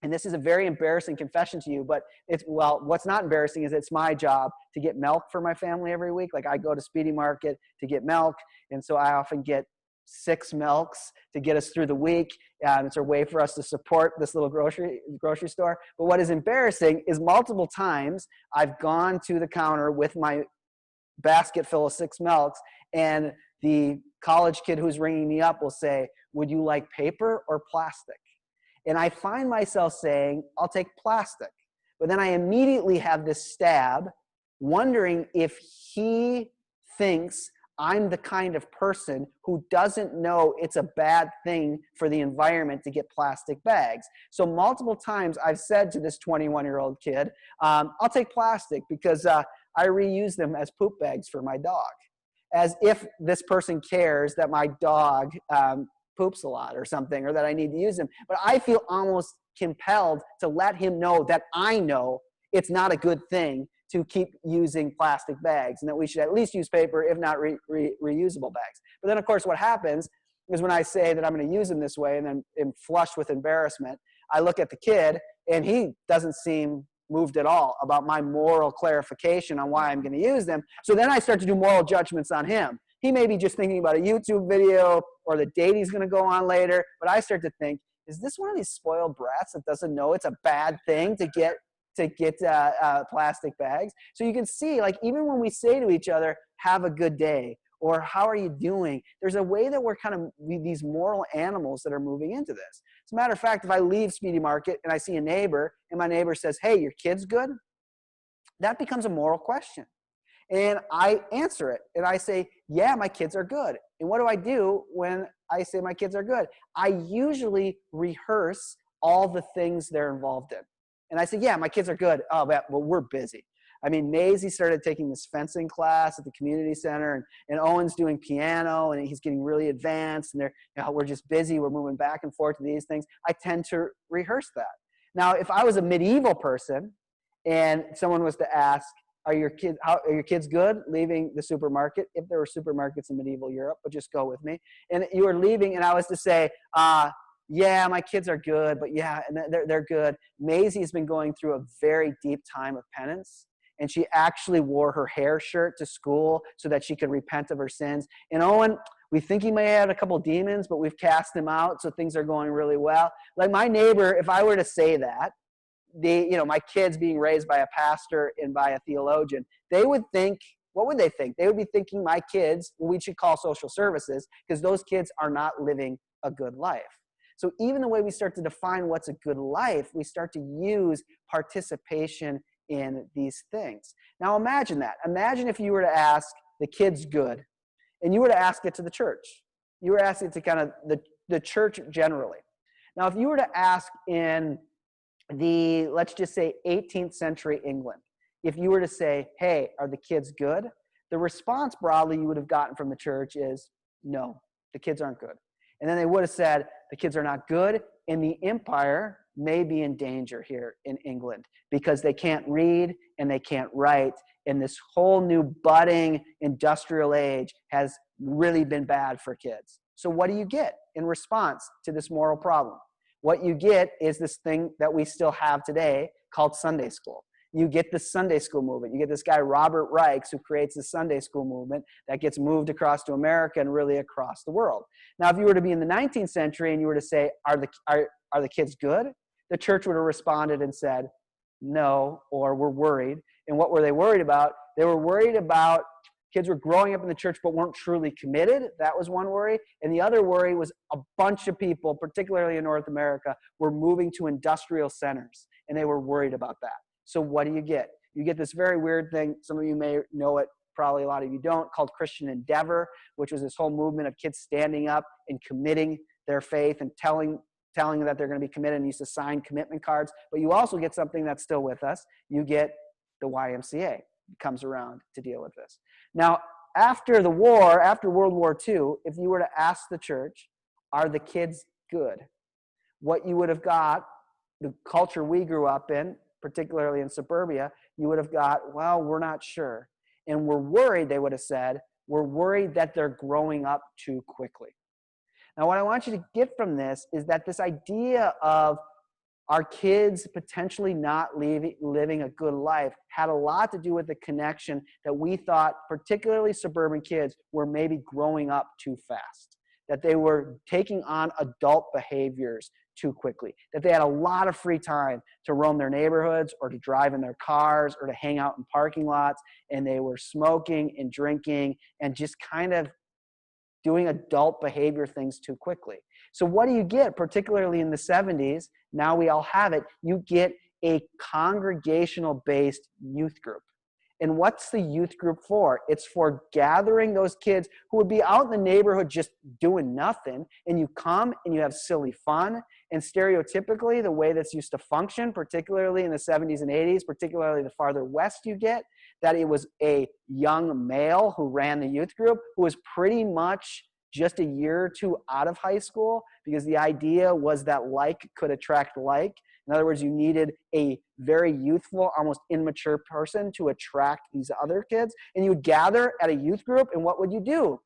And this is a very embarrassing confession to you, but what's not embarrassing is it's my job to get milk for my family every week. Like I go to Speedy Market to get milk, and so I often get 6 milks to get us through the week. It's a way for us to support this little grocery store. But what is embarrassing is multiple times I've gone to the counter with my basket full of 6 milks, and the college kid who's ringing me up will say, would you like paper or plastic? And I find myself saying, I'll take plastic. But then I immediately have this stab, wondering if he thinks I'm the kind of person who doesn't know it's a bad thing for the environment to get plastic bags. So multiple times I've said to this 21-year-old kid, I'll take plastic because I reuse them as poop bags for my dog. As if this person cares that my dog poops a lot or something, or that I need to use them. But I feel almost compelled to let him know that I know it's not a good thing to keep using plastic bags, and that we should at least use paper, if not reusable bags. But then, of course, what happens is when I say that I'm going to use them this way and then am flushed with embarrassment, I look at the kid, and he doesn't seem moved at all about my moral clarification on why I'm going to use them. So then I start to do moral judgments on him. He may be just thinking about a YouTube video or the date he's going to go on later, but I start to think, is this one of these spoiled brats that doesn't know it's a bad thing to get plastic bags? So you can see, like, even when we say to each other, have a good day, or how are you doing, there's a way that we're kind of these moral animals that are moving into this. As a matter of fact, if I leave Speedy Market and I see a neighbor and my neighbor says, hey, your kid's good, that becomes a moral question. And I answer it and I say, yeah, my kids are good. And what do I do when I say my kids are good? I usually rehearse all the things they're involved in. And I say, yeah, my kids are good. Oh, well, we're busy. I mean, Maisie started taking this fencing class at the community center, and Owen's doing piano, and he's getting really advanced, and we're just busy. We're moving back and forth to these things. I tend to rehearse that. Now, if I was a medieval person and someone was to ask, are your kids good leaving the supermarket? If there were supermarkets in medieval Europe, but just go with me. And you were leaving, and I was to say, yeah, my kids are good, but yeah, and they're good. Maisie has been going through a very deep time of penance, and she actually wore her hair shirt to school so that she could repent of her sins. And Owen, we think he may have had a couple demons, but we've cast him out, so things are going really well. Like my neighbor, if I were to say that, my kids being raised by a pastor and by a theologian, they would think, what would they think? They would be thinking my kids, we should call social services, because those kids are not living a good life. So even the way we start to define what's a good life, we start to use participation in these things. Now imagine that. Imagine if you were to ask the kids good, and you were to ask it to the church. You were asking it to kind of the church generally. Now if you were to ask in the, let's just say 18th century England, if you were to say, hey, are the kids good? The response broadly you would have gotten from the church is, no, the kids aren't good. And then they would have said, the kids are not good, and the empire may be in danger here in England because they can't read and they can't write, and this whole new budding industrial age has really been bad for kids. So what do you get in response to this moral problem? What you get is this thing that we still have today called Sunday school. You get the Sunday school movement. You get this guy, Robert Reichs, who creates the Sunday school movement that gets moved across to America and really across the world. Now, if you were to be in the 19th century and you were to say, are the kids good? The church would have responded and said, no, or we're worried. And what were they worried about? They were worried about kids were growing up in the church but weren't truly committed. That was one worry. And the other worry was a bunch of people, particularly in North America, were moving to industrial centers, and they were worried about that. So what do you get? You get this very weird thing. Some of you may know it, probably a lot of you don't, called Christian Endeavor, which was this whole movement of kids standing up and committing their faith and telling them that they're going to be committed, and used to sign commitment cards. But you also get something that's still with us. You get the YMCA comes around to deal with this. Now, after the war, after World War II, if you were to ask the church, are the kids good? What you would have got, the culture we grew up in, particularly in suburbia, you would have got, well, we're not sure. And we're worried, they would have said, we're worried that they're growing up too quickly. Now, what I want you to get from this is that this idea of our kids potentially not living a good life had a lot to do with the connection that we thought, particularly suburban kids, were maybe growing up too fast, that they were taking on adult behaviors too quickly, that they had a lot of free time to roam their neighborhoods or to drive in their cars or to hang out in parking lots, and they were smoking and drinking and just kind of doing adult behavior things too quickly. So what do you get, particularly in the 70s? Now we all have it. You get a congregational-based youth group. And what's the youth group for? It's for gathering those kids who would be out in the neighborhood just doing nothing, and you come and you have silly fun. And stereotypically, the way that's used to function, particularly in the 70s and 80s, particularly the farther west you get, that it was a young male who ran the youth group who was pretty much just a year or two out of high school, because the idea was that like could attract like. In other words, you needed a very youthful, almost immature person to attract these other kids. And you would gather at a youth group, and what would you do?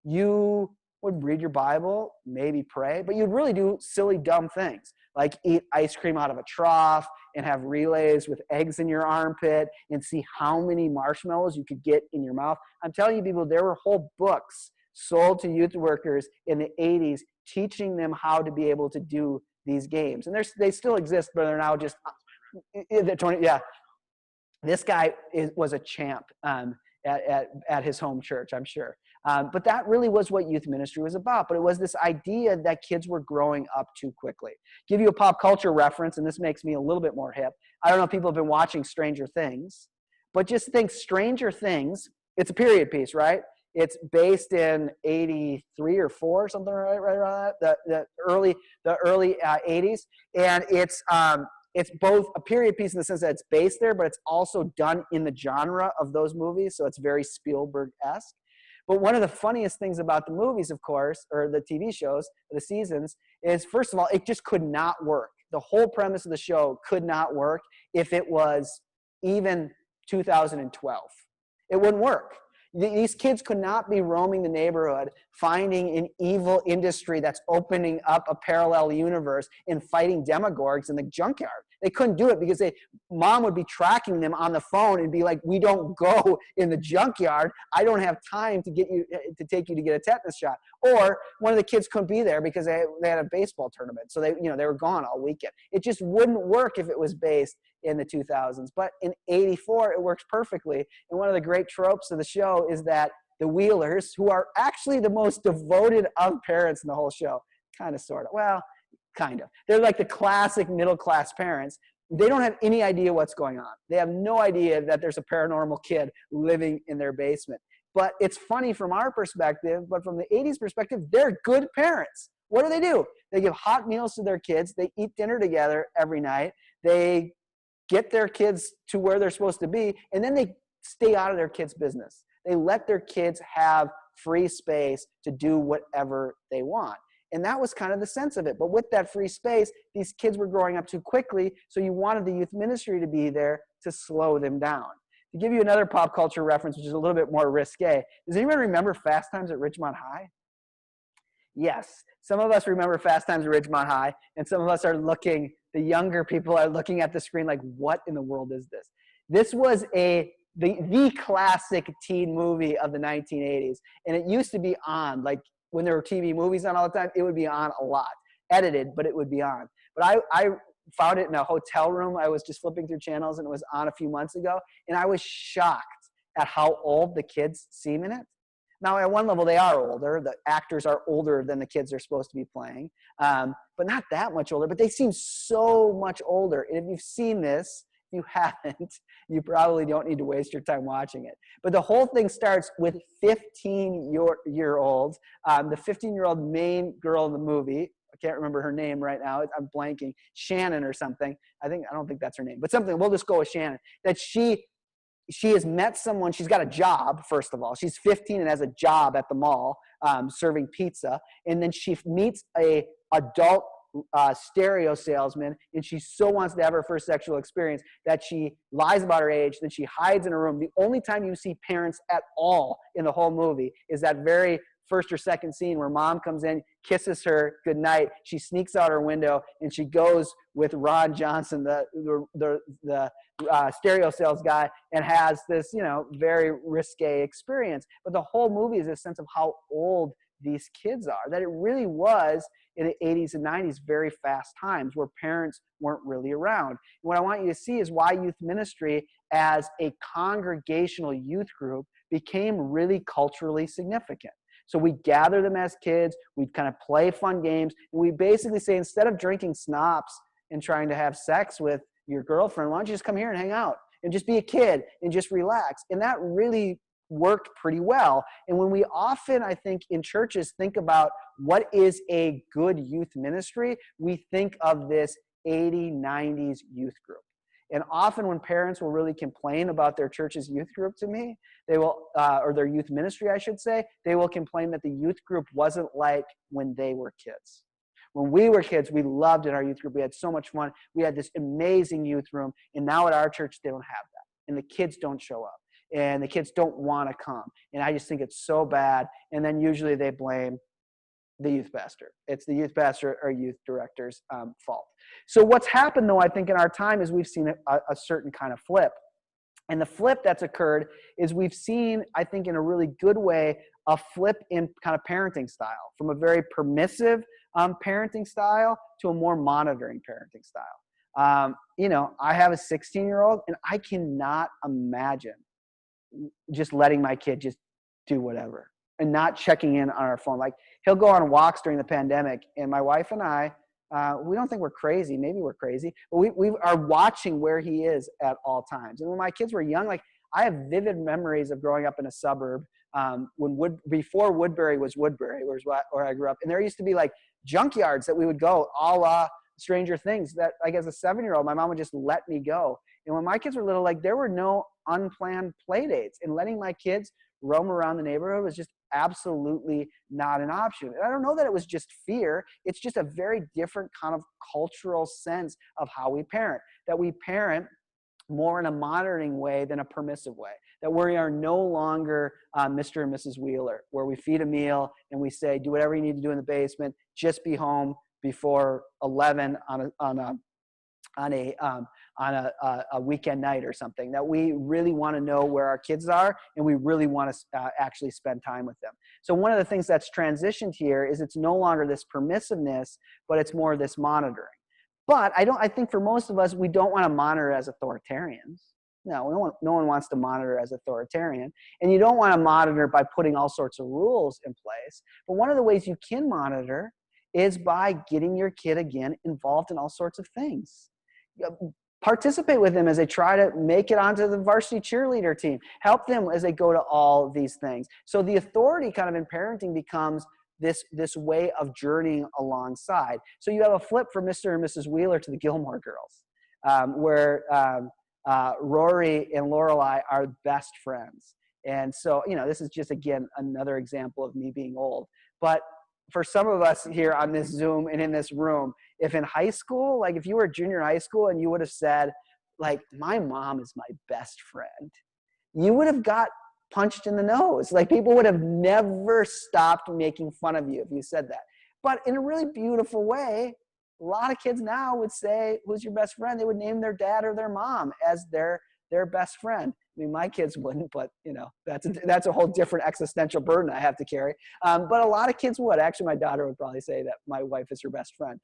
You would read your Bible, maybe pray, but you'd really do silly, dumb things, like eat ice cream out of a trough and have relays with eggs in your armpit and see how many marshmallows you could get in your mouth. I'm telling you, people, there were whole books sold to youth workers in the 80s teaching them how to be able to do these games. And they still exist, but they're now just, yeah. This guy was a champ at his home church, I'm sure. But that really was what youth ministry was about. But it was this idea that kids were growing up too quickly. Give you a pop culture reference, and this makes me a little bit more hip. I don't know if people have been watching Stranger Things, but just think Stranger Things, it's a period piece, right? It's based in 83 or 4 or something, right around that, the early 80s. And it's both a period piece in the sense that it's based there, but it's also done in the genre of those movies. So it's very Spielberg-esque. But one of the funniest things about the movies, of course, or the TV shows, the seasons, is, first of all, it just could not work. The whole premise of the show could not work if it was even 2012. It wouldn't work. These kids could not be roaming the neighborhood, finding an evil industry that's opening up a parallel universe and fighting demagogues in the junkyard. They couldn't do it because mom would be tracking them on the phone and be like, we don't go in the junkyard. I don't have time to take you to get a tetanus shot. Or one of the kids couldn't be there because they had a baseball tournament. So they were gone all weekend. It just wouldn't work if it was based in the 2000s. But in 84, it works perfectly. And one of the great tropes of the show is that the Wheelers, who are actually the most devoted of parents in the whole show, kind of, sort of, well, kind of. They're like the classic middle-class parents. They don't have any idea what's going on. They have no idea that there's a paranormal kid living in their basement. But it's funny from our perspective, but from the 80s perspective, they're good parents. What do? They give hot meals to their kids. They eat dinner together every night. They get their kids to where they're supposed to be, and then they stay out of their kids' business. They let their kids have free space to do whatever they want. And that was kind of the sense of it. But with that free space, these kids were growing up too quickly, so you wanted the youth ministry to be there to slow them down. To give you another pop culture reference, which is a little bit more risque, does anyone remember Fast Times at Ridgemont High? Yes. Some of us remember Fast Times at Ridgemont High, and some of us are looking, the younger people are looking at the screen like, what in the world is this? This was the classic teen movie of the 1980s, and it used to be on, like, when there were TV movies on all the time, it would be on a lot. Edited, but it would be on. But I found it in a hotel room. I was just flipping through channels, and it was on a few months ago, and I was shocked at how old the kids seem in it. Now, at one level, they are older. The actors are older than the kids they're supposed to be playing, but not that much older. But they seem so much older. And if you've seen this, if you haven't, you probably don't need to waste your time watching it. But the whole thing starts with 15-year-olds. The 15-year-old main girl in the movie, I can't remember her name right now. I'm blanking. Shannon or something. I don't think that's her name. But something, we'll just go with Shannon. That she has met someone. She's got a job, first of all. She's 15 and has a job at the mall serving pizza. And then she meets a adult stereo salesman, and she so wants to have her first sexual experience that she lies about her age, then she hides in a room. The only time you see parents at all in the whole movie is that very first or second scene where mom comes in, kisses her goodnight, she sneaks out her window, and she goes with Ron Johnson, the stereo sales guy, and has this, very risque experience. But the whole movie is a sense of how old these kids are, that it really was in the 80s and 90s very fast times where parents weren't really around. And what I want you to see is why youth ministry as a congregational youth group became really culturally significant. So we gather them as kids, we kind of play fun games, and we basically say, instead of drinking schnapps and trying to have sex with your girlfriend, why don't you just come here and hang out? and just be a kid and just relax. And that really worked pretty well. And when we often, I think, in churches think about what is a good youth ministry, we think of this 80s, 90s youth group. And often when parents will really complain about their church's youth group to me, they will, or their youth ministry, I should say, they will complain that the youth group wasn't like when they were kids. When we were kids, we loved in our youth group. We had so much fun. We had this amazing youth room. And now at our church, they don't have that. And the kids don't show up. And the kids don't want to come. And I just think it's so bad. And then usually they blame the youth pastor. It's the youth pastor or youth director's fault. So what's happened, though, I think in our time is we've seen a certain kind of flip. And the flip that's occurred is we've seen, I think in a really good way, a flip in kind of parenting style, from a very permissive parenting style to a more monitoring parenting style. I have a 16-year-old, and I cannot imagine just letting my kid just do whatever and not checking in on our phone. Like, he'll go on walks during the pandemic, and my wife and I, we don't think we're crazy. Maybe we're crazy, but we are watching where he is at all times. And when my kids were young, like, I have vivid memories of growing up in a suburb before Woodbury was Woodbury, where I grew up. And there used to be like junkyards that we would go, a la Stranger Things, that like as a 7-year-old, my mom would just let me go. And when my kids were little, like, there were no unplanned play dates, and letting my kids roam around the neighborhood was just absolutely not an option. And I don't know that it was just fear. It's just a very different kind of cultural sense of how we parent, that we parent more in a monitoring way than a permissive way, that we are no longer Mr. and Mrs. Wheeler, where we feed a meal and we say, do whatever you need to do in the basement, just be home before 11 on a weekend night or something. That we really want to know where our kids are, and we really want to actually spend time with them. So one of the things that's transitioned here is it's no longer this permissiveness, but it's more this monitoring. But I think for most of us, we don't want to monitor as authoritarians. No one wants to monitor as authoritarian. And you don't want to monitor by putting all sorts of rules in place. But one of the ways you can monitor is by getting your kid, again, involved in all sorts of things. Participate with them as they try to make it onto the varsity cheerleader team. Help them as they go to all these things. So the authority kind of in parenting becomes this way of journeying alongside. So you have a flip from Mr. and Mrs. Wheeler to the Gilmore Girls, where Rory and Lorelai are best friends. And so, this is just, again, another example of me being old. But for some of us here on this Zoom and in this room, if in high school, like if you were a junior in high school and you would have said, like, my mom is my best friend, you would have got punched in the nose. Like, people would have never stopped making fun of you if you said that. But in a really beautiful way, a lot of kids now would say, who's your best friend? They would name their dad or their mom as their best friend. I mean, my kids wouldn't, but that's a whole different existential burden I have to carry. But a lot of kids would. Actually, my daughter would probably say that my wife is her best friend.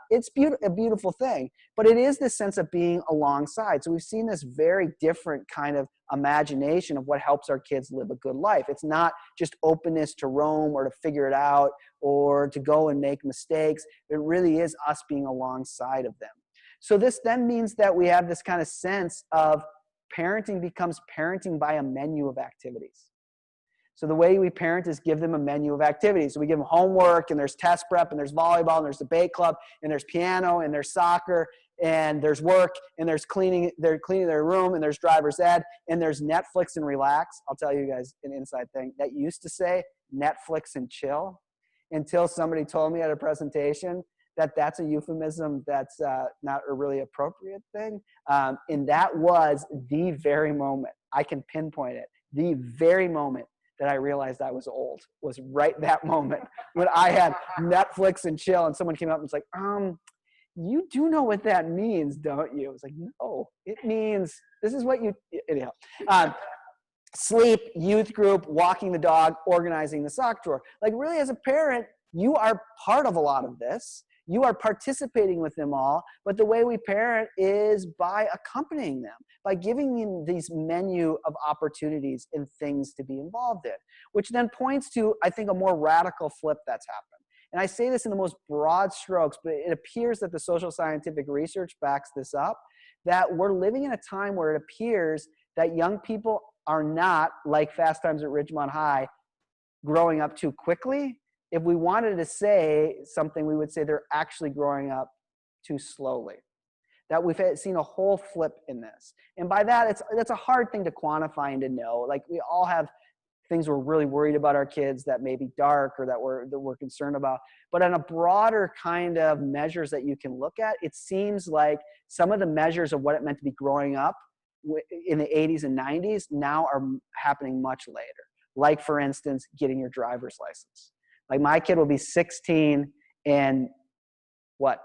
It's a beautiful thing, but it is this sense of being alongside. So we've seen this very different kind of imagination of what helps our kids live a good life. It's not just openness to roam or to figure it out or to go and make mistakes. It really is us being alongside of them. So this then means that we have this kind of sense of parenting becomes parenting by a menu of activities. So the way we parent is give them a menu of activities. So we give them homework, and there's test prep, and there's volleyball, and there's debate club, and there's piano, and there's soccer, and there's work, and there's cleaning their room, and there's driver's ed, and there's Netflix and relax. I'll tell you guys an inside thing. That used to say Netflix and chill until somebody told me at a presentation that's a euphemism, that's not a really appropriate thing. And that was the very moment, I can pinpoint it, the very moment that I realized I was old was right that moment when I had Netflix and chill, and someone came up and was like, you do know what that means, don't you? I was like, no, it means, this is what you, anyhow. Sleep, youth group, walking the dog, organizing the sock drawer. Like, really, as a parent, you are part of a lot of this. You are participating with them all, but the way we parent is by accompanying them, by giving them these menu of opportunities and things to be involved in, which then points to, I think, a more radical flip that's happened. And I say this in the most broad strokes, but it appears that the social scientific research backs this up, that we're living in a time where it appears that young people are not, like Fast Times at Ridgemont High, growing up too quickly. If we wanted to say something, we would say they're actually growing up too slowly. That we've seen a whole flip in this. And by that, that's a hard thing to quantify and to know. Like, we all have things we're really worried about our kids that may be dark or that we're concerned about. But on a broader kind of measures that you can look at, it seems like some of the measures of what it meant to be growing up in the 80s and 90s now are happening much later. Like, for instance, getting your driver's license. Like, my kid will be 16 in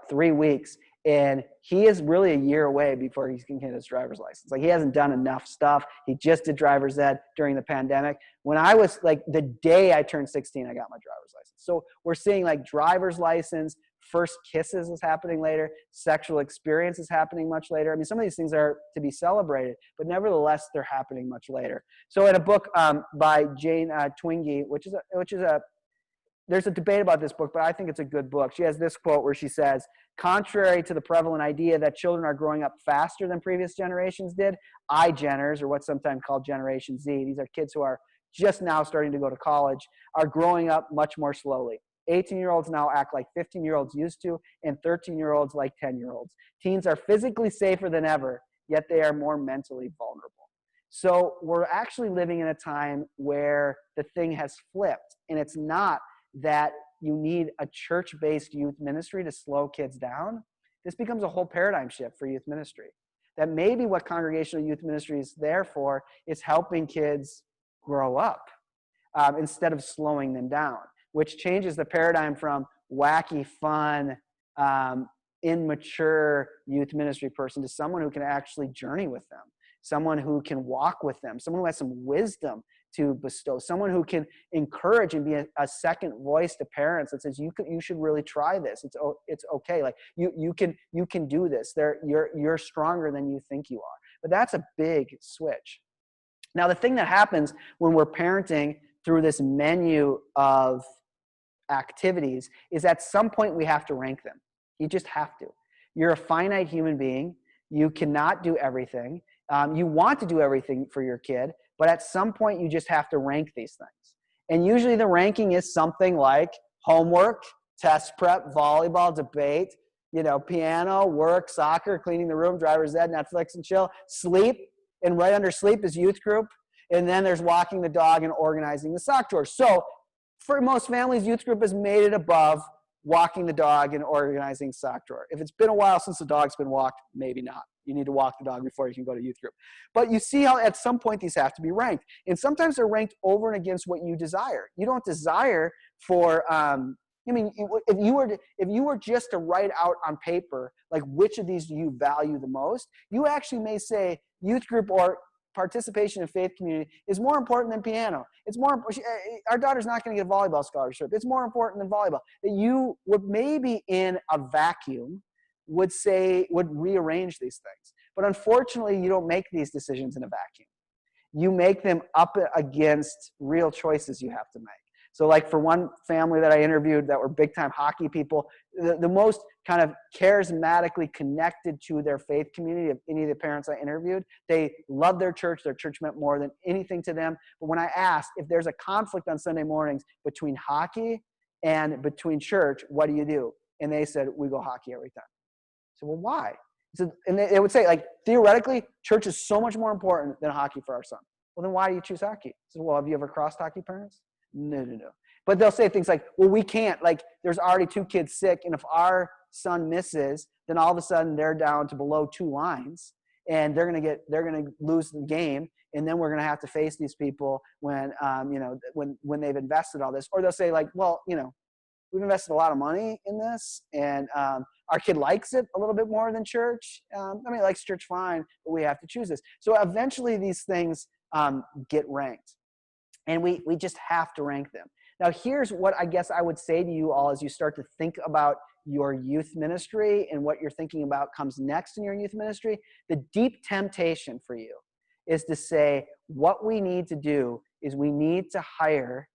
3 weeks, and he is really a year away before he can get his driver's license. Like, he hasn't done enough stuff. He just did driver's ed during the pandemic. When I was like, the day I turned 16, I got my driver's license. So we're seeing like driver's license, first kisses is happening later, sexual experience is happening much later. I mean, some of these things are to be celebrated, but nevertheless, they're happening much later. So in a book by Jane Twenge, there's a debate about this book, but I think it's a good book. She has this quote where she says, contrary to the prevalent idea that children are growing up faster than previous generations did, iGeners, or what's sometimes called Generation Z, these are kids who are just now starting to go to college, are growing up much more slowly. 18-year-olds now act like 15-year-olds used to, and 13-year-olds like 10-year-olds. Teens are physically safer than ever, yet they are more mentally vulnerable. So we're actually living in a time where the thing has flipped, and it's not that you need a church-based youth ministry to slow kids down. This becomes a whole paradigm shift for youth ministry. That maybe what congregational youth ministry is there for is helping kids grow up instead of slowing them down, which changes the paradigm from wacky, fun, immature youth ministry person to someone who can actually journey with them, someone who can walk with them, someone who has some wisdom to bestow, someone who can encourage and be a second voice to parents that says, you should really try this. It's okay. Like, you can do this. You're stronger than you think you are. But that's a big switch. Now, the thing that happens when we're parenting through this menu of activities is at some point we have to rank them. You just have to. You're a finite human being. You cannot do everything. You want to do everything for your kid, but at some point you just have to rank these things. And usually the ranking is something like homework, test prep, volleyball, debate, piano, work, soccer, cleaning the room, driver's ed, Netflix and chill, sleep, and right under sleep is youth group. And then there's walking the dog and organizing the sock drawer. So for most families, youth group has made it above walking the dog and organizing sock drawer. If it's been a while since the dog's been walked, maybe not. You need to walk the dog before you can go to youth group. But you see how at some point these have to be ranked. And sometimes they're ranked over and against what you desire. You don't desire for, if you were just to write out on paper, like, which of these do you value the most, you actually may say youth group or participation in faith community is more important than piano. It's more, our daughter's not going to get a volleyball scholarship. It's more important than volleyball. That you would maybe in a vacuum would rearrange these things. But unfortunately, you don't make these decisions in a vacuum. You make them up against real choices you have to make. So like for one family that I interviewed that were big time hockey people, the most kind of charismatically connected to their faith community of any of the parents I interviewed, they loved their church meant more than anything to them. But when I asked if there's a conflict on Sunday mornings between hockey and between church, what do you do? And they said, we go hockey every time. So, well, why? And they would say, like, theoretically, church is so much more important than hockey for our son. Well, then why do you choose hockey? I said, well, have you ever crossed hockey parents? No. But they'll say things like, well, we can't. Like, there's already 2 kids sick, and if our son misses, then all of a sudden they're down to below 2 lines, and they're gonna lose the game, and then we're gonna have to face these people when they've invested all this. Or they'll say, like, well, we've invested a lot of money in this, and our kid likes it a little bit more than church. He likes church fine, but we have to choose this. So eventually these things get ranked, and we just have to rank them. Now, here's what I guess I would say to you all as you start to think about your youth ministry and what you're thinking about comes next in your youth ministry. The deep temptation for you is to say, what we need to do is we need to hire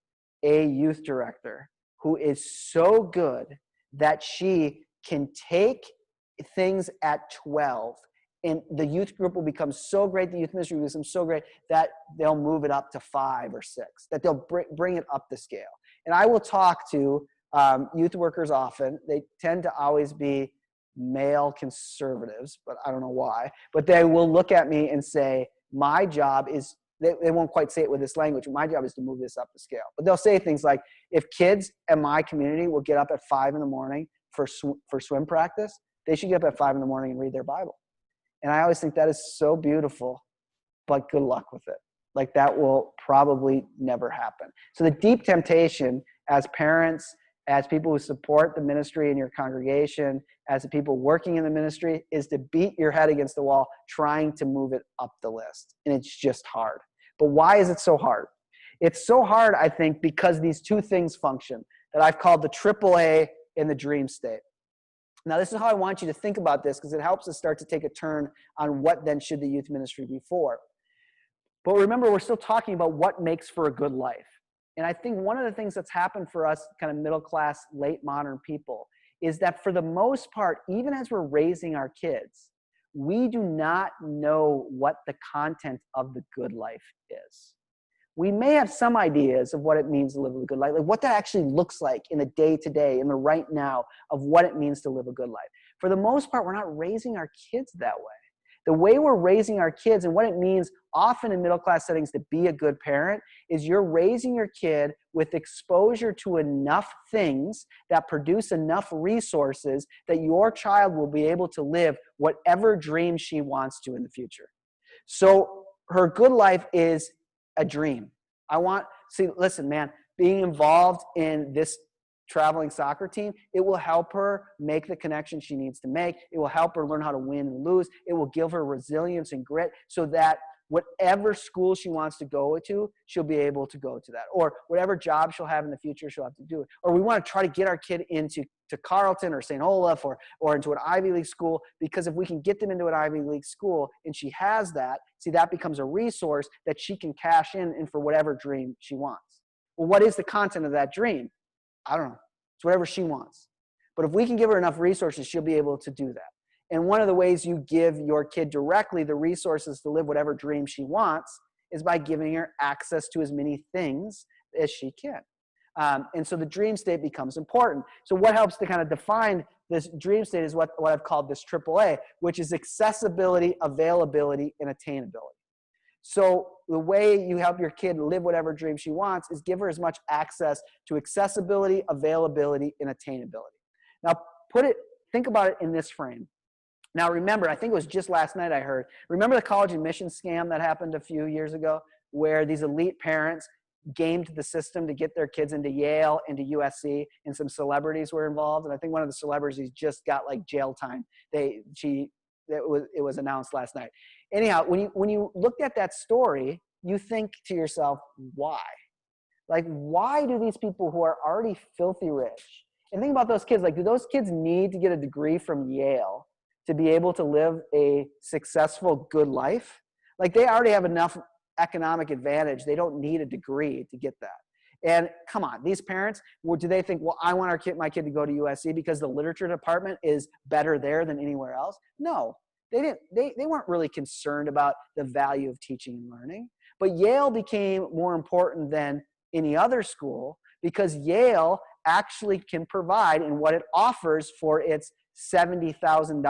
a youth director who is so good that she can take things at 12 And the youth group will become so great, the youth ministry will become so great that they'll move it up to 5 or 6, that they'll bring it up the scale. And I will talk to youth workers often. They tend to always be male conservatives, but I don't know why. But they will look at me and say, my job is, they won't quite say it with this language, my job is to move this up the scale. But they'll say things like, if kids in my community will get up at 5 in the morning for swim practice, they should get up at 5 in the morning and read their Bible. And I always think that is so beautiful, but good luck with it. Like, that will probably never happen. So the deep temptation as parents, as people who support the ministry in your congregation, as the people working in the ministry, is to beat your head against the wall trying to move it up the list. And it's just hard. But why is it so hard? It's so hard, I think, because these two things function that I've called the AAA and the dream state. Now, this is how I want you to think about this, because it helps us start to take a turn on what then should the youth ministry be for. But remember, we're still talking about what makes for a good life. And I think one of the things that's happened for us kind of middle class, late modern people is that for the most part, even as we're raising our kids, we do not know what the content of the good life is. We may have some ideas of what it means to live a good life, like what that actually looks like in the day-to-day, in the right now of what it means to live a good life. For the most part, we're not raising our kids that way. The way we're raising our kids and what it means often in middle-class settings to be a good parent is you're raising your kid with exposure to enough things that produce enough resources that your child will be able to live whatever dream she wants to in the future. So her good life is a dream. Listen, man, being involved in this traveling soccer team, it will help her make the connection she needs to make. It will help her learn how to win and lose. It will give her resilience and grit so that whatever school she wants to go to, she'll be able to go to that. Or whatever job she'll have in the future, she'll have to do it. Or we want to try to get our kid into Carleton or St. Olaf or into an Ivy League school, because if we can get them into an Ivy League school and she has that, see, that becomes a resource that she can cash in for whatever dream she wants. Well, what is the content of that dream? I don't know. It's whatever she wants. But if we can give her enough resources, she'll be able to do that. And one of the ways you give your kid directly the resources to live whatever dream she wants is by giving her access to as many things as she can. And so the dream state becomes important. So what helps to kind of define this dream state is what I've called this AAA, which is accessibility, availability, and attainability. So the way you help your kid live whatever dream she wants is give her as much access to accessibility, availability, and attainability. Now, think about it in this frame. Now, remember, I think it was just last night I heard, remember the college admission scam that happened a few years ago where these elite parents gamed the system to get their kids into Yale, into USC, and some celebrities were involved. And I think one of the celebrities just got like jail time. It was announced last night. Anyhow, when you looked at that story, you think to yourself, why? Like, why do these people who are already filthy rich, and think about those kids, like, do those kids need to get a degree from Yale to be able to live a successful, good life? Like, they already have enough economic advantage. They don't need a degree to get that. And come on, these parents, do they think, well, I want my kid to go to USC because the literature department is better there than anywhere else? No. They weren't really concerned about the value of teaching and learning. But Yale became more important than any other school because Yale actually can provide, and what it offers for its $70,000,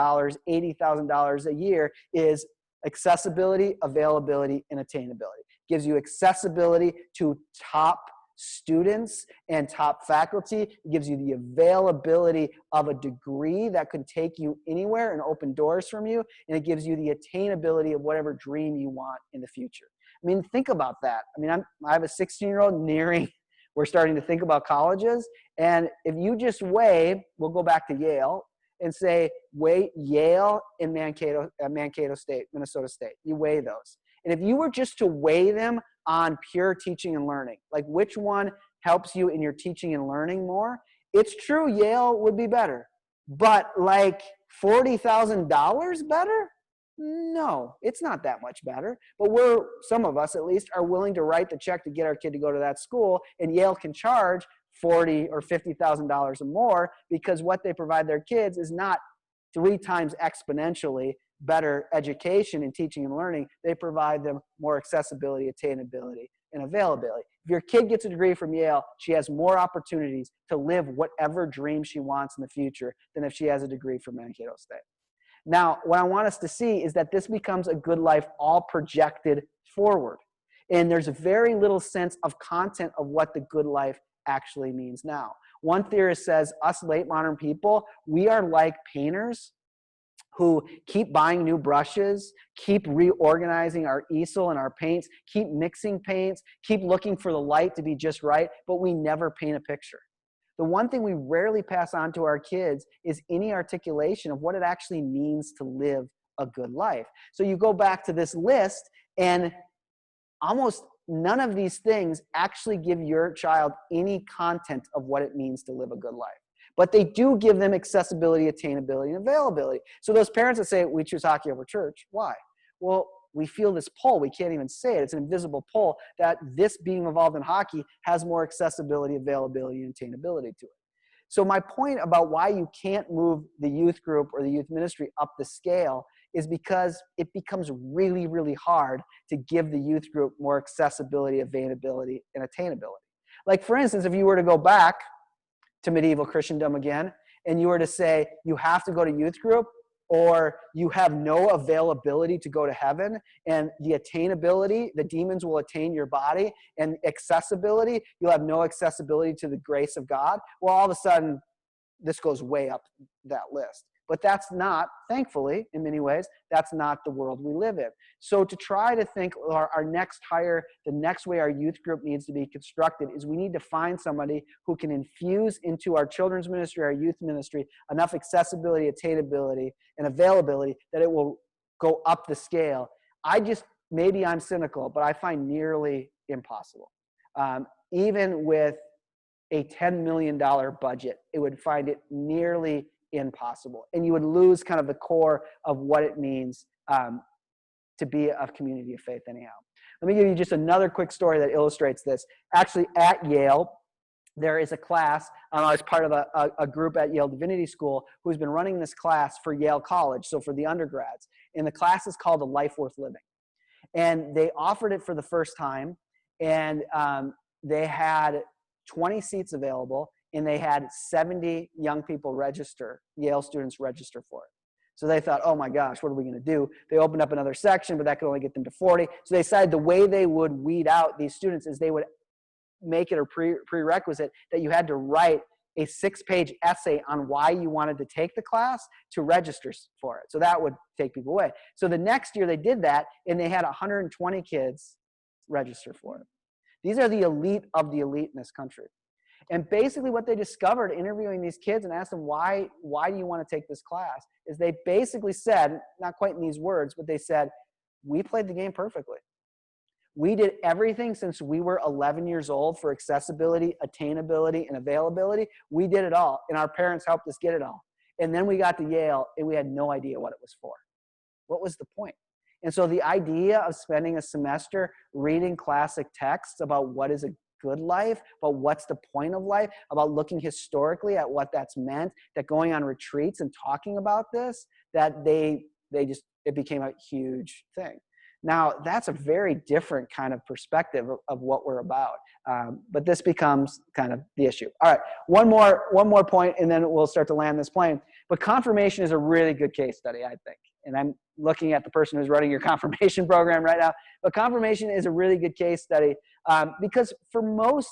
$80,000 a year is accessibility, availability, and attainability. It gives you accessibility to top students and top faculty. It gives you the availability of a degree that could take you anywhere and open doors from you. And it gives you the attainability of whatever dream you want in the future. I mean, think about that. I mean, I have a 16-year-old we're starting to think about colleges. And if you just weigh, we'll go back to Yale and say, weigh Yale and Mankato State, Minnesota State. You weigh those. And if you were just to weigh them on pure teaching and learning, like which one helps you in your teaching and learning more, it's true Yale would be better. But like $40,000 better? No, it's not that much better. But some of us at least, are willing to write the check to get our kid to go to that school, and Yale can charge $40,000 or $50,000 or more because what they provide their kids is not 3 times exponentially better education in teaching and learning, they provide them more accessibility, attainability, and availability. If your kid gets a degree from Yale, she has more opportunities to live whatever dream she wants in the future than if she has a degree from Mankato State. Now, what I want us to see is that this becomes a good life all projected forward. And there's very little sense of content of what the good life actually means now. One theorist says, us late modern people, we are like painters who keep buying new brushes, keep reorganizing our easel and our paints, keep mixing paints, keep looking for the light to be just right, but we never paint a picture. The one thing we rarely pass on to our kids is any articulation of what it actually means to live a good life. So you go back to this list, and almost none of these things actually give your child any content of what it means to live a good life. But they do give them accessibility, attainability, and availability. So those parents that say, we choose hockey over church, why? Well, we feel this pull. We can't even say it. It's an invisible pull that this being involved in hockey has more accessibility, availability, and attainability to it. So my point about why you can't move the youth group or the youth ministry up the scale is because it becomes really, really hard to give the youth group more accessibility, availability, and attainability. Like, for instance, if you were to go back to medieval Christendom again, and you were to say you have to go to youth group, or you have no availability to go to heaven, and the attainability, the demons will attain your body, and accessibility, you'll have no accessibility to the grace of God, well, all of a sudden, this goes way up that list. But that's not, thankfully, in many ways, that's not the world we live in. So to try to think our next hire, the next way our youth group needs to be constructed is we need to find somebody who can infuse into our children's ministry, our youth ministry, enough accessibility, attainability, and availability that it will go up the scale. Maybe I'm cynical, but I find nearly impossible. Even with a $10 million budget, it would find it nearly impossible. And you would lose kind of the core of what it means to be a community of faith anyhow. Let me give you just another quick story that illustrates this. Actually, at Yale, there is a class, I was part of a group at Yale Divinity School who's been running this class for Yale College, so for the undergrads. And the class is called A Life Worth Living. And they offered it for the first time, and they had 20 seats available, and they had 70 young people register, Yale students register for it. So they thought, oh my gosh, what are we going to do? They opened up another section, but that could only get them to 40. So they decided the way they would weed out these students is they would make it a prerequisite that you had to write a 6-page essay on why you wanted to take the class to register for it. So that would take people away. So the next year they did that, and they had 120 kids register for it. These are the elite of the elite in this country. And basically what they discovered interviewing these kids and asked them, why do you want to take this class, is they basically said, not quite in these words, but they said, we played the game perfectly. We did everything since we were 11 years old for accessibility, attainability, and availability. We did it all, and our parents helped us get it all. And then we got to Yale, and we had no idea what it was for. What was the point? And so the idea of spending a semester reading classic texts about what is a good life, about what's the point of life, about looking historically at what that's meant, that going on retreats and talking about this, that it became a huge thing. Now, that's a very different kind of perspective of what we're about. But this becomes kind of the issue. All right, one more point, and then we'll start to land this plane. But confirmation is a really good case study, I think. And I'm looking at the person who's running your confirmation program right now. But confirmation is a really good case study because for most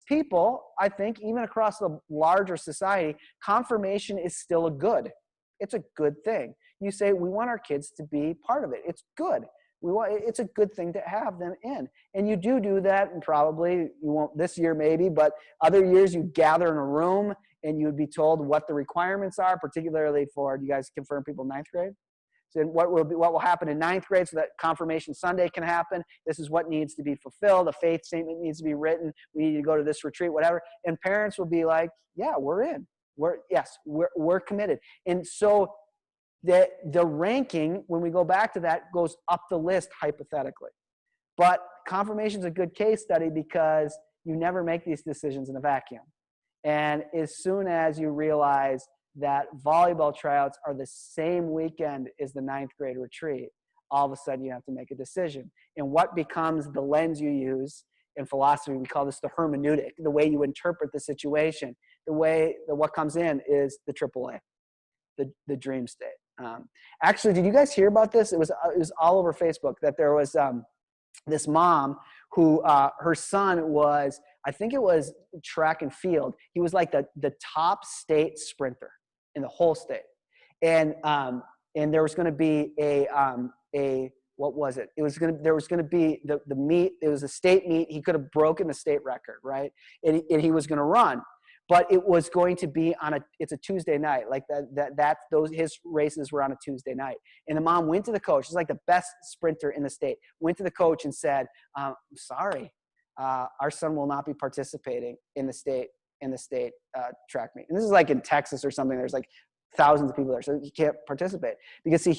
people, I think, even across the larger society, confirmation is still a good. It's a good thing. You say, we want our kids to be part of it. It's good. It's a good thing to have them in. And you do that, and probably you won't this year maybe, but other years you gather in a room and you would be told what the requirements are, particularly for, do you guys confirm people in 9th grade? So what will happen in 9th grade so that confirmation Sunday can happen. This is what needs to be fulfilled. A faith statement needs to be written. We need to go to this retreat, whatever. And parents will be like, yeah, we're in. We're committed. And so the ranking, when we go back to that, goes up the list hypothetically. But confirmation is a good case study because you never make these decisions in a vacuum. And as soon as you realize that volleyball tryouts are the same weekend as the 9th grade retreat, all of a sudden you have to make a decision. And what becomes the lens you use in philosophy, we call this the hermeneutic, the way you interpret the situation, what comes in is the AAA, the dream state. Actually, did you guys hear about this? It was all over Facebook that there was this mom who her son was, I think it was track and field. He was like the top state sprinter in the whole state. And there was going to be what was it? There was going to be the meet. It was a state meet. He could have broken the state record, right? And he was going to run, but it was going to be it's a Tuesday night. Like his races were on a Tuesday night. And the mom went to the coach. She's like the best sprinter in the state. Went to the coach and said, "I'm sorry, our son will not be participating in the state track meet." And this is like in Texas or something. There's like thousands of people there, so he can't participate because see,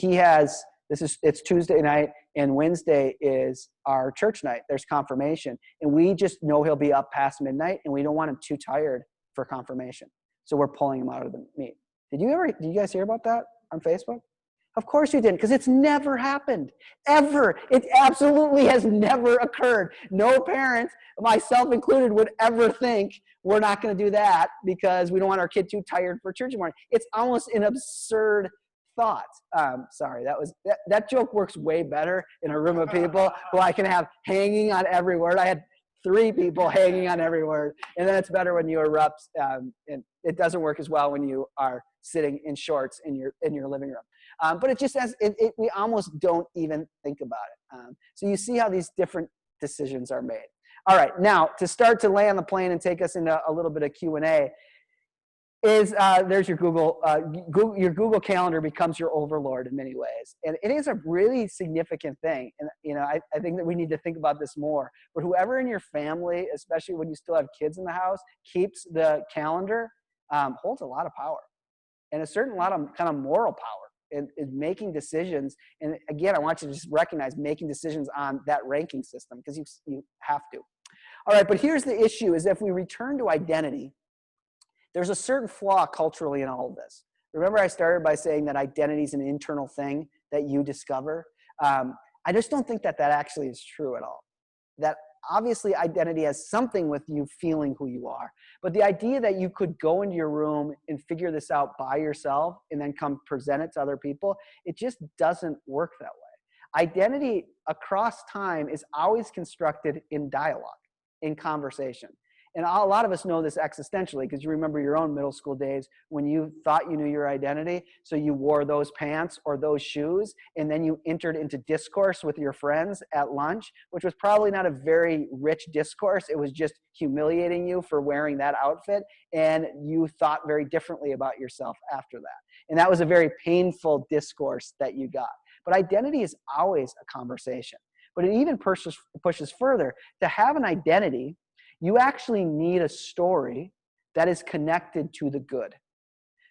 it's Tuesday night and Wednesday is our church night. There's confirmation, and we just know he'll be up past midnight, and we don't want him too tired for confirmation, so we're pulling him out of the meet. Did you guys hear about that on Facebook? Of course you didn't, because it's never happened, ever. It absolutely has never occurred. No parent, myself included, would ever think we're not going to do that because we don't want our kid too tired for church in the morning. It's almost an absurd thought. Sorry, that joke works way better in a room of people who I can have hanging on every word. I had 3 people hanging on every word, and then it's better when you erupt. And it doesn't work as well when you are sitting in shorts in your living room. But it just has, we almost don't even think about it. So you see how these different decisions are made. All right, now to start to land the plane and take us into a little bit of Q&A is there's your Google. Your Google Calendar becomes your overlord in many ways, and it is a really significant thing. And I think that we need to think about this more. But whoever in your family, especially when you still have kids in the house, keeps the calendar, holds a lot of power, and a certain lot of kind of moral power in making decisions. And again, I want you to just recognize making decisions on that ranking system, because you have to. All right, but here's the issue: is if we return to identity, there's a certain flaw culturally in all of this. Remember, I started by saying that identity is an internal thing that you discover. I just don't think that actually is true at all. That obviously identity has something with you feeling who you are. But the idea that you could go into your room and figure this out by yourself and then come present it to other people, it just doesn't work that way. Identity across time is always constructed in dialogue, in conversation. And a lot of us know this existentially, because you remember your own middle school days when you thought you knew your identity, so you wore those pants or those shoes, and then you entered into discourse with your friends at lunch, which was probably not a very rich discourse. It was just humiliating you for wearing that outfit, and you thought very differently about yourself after that. And that was a very painful discourse that you got. But identity is always a conversation. But it even pushes further. To have an identity, you actually need a story that is connected to the good.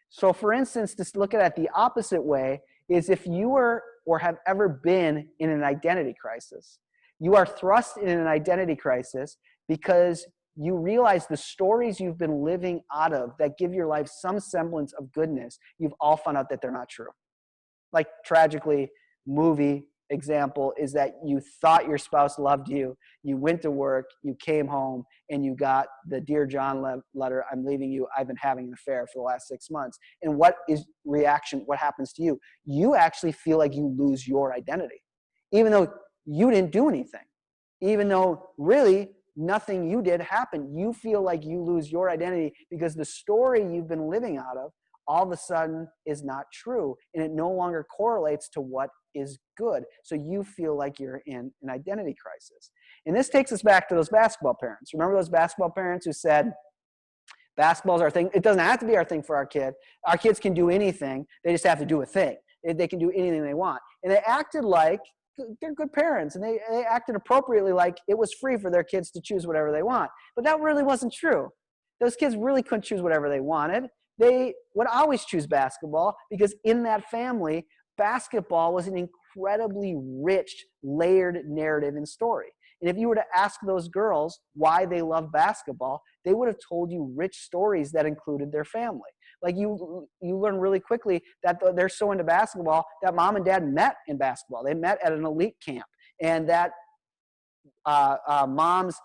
So for instance, to look at it the opposite way is if you were or have ever been in an identity crisis. You are thrust in an identity crisis because you realize the stories you've been living out of that give your life some semblance of goodness, you've all found out that they're not true. Like tragically, movie example is that you thought your spouse loved you, you went to work, you came home, and you got the Dear John letter, "I'm leaving you, I've been having an affair for the last 6 months." And what happens to you? You actually feel like you lose your identity, even though you didn't do anything. Even though really nothing you did happened, you feel like you lose your identity because the story you've been living out of all of a sudden is not true, and it no longer correlates to what is good. So you feel like you're in an identity crisis. And this takes us back to those basketball parents. Remember those basketball parents who said, basketball's our thing. It doesn't have to be our thing for our kid. Our kids can do anything. They just have to do a thing. They can do anything they want. And they acted like they're good parents, and they acted appropriately, like it was free for their kids to choose whatever they want. But that really wasn't true. Those kids really couldn't choose whatever they wanted. They would always choose basketball because in that family, basketball was an incredibly rich, layered narrative and story. And if you were to ask those girls why they love basketball, they would have told you rich stories that included their family. Like you learn really quickly that they're so into basketball that mom and dad met in basketball. They met at an elite camp, and that mom's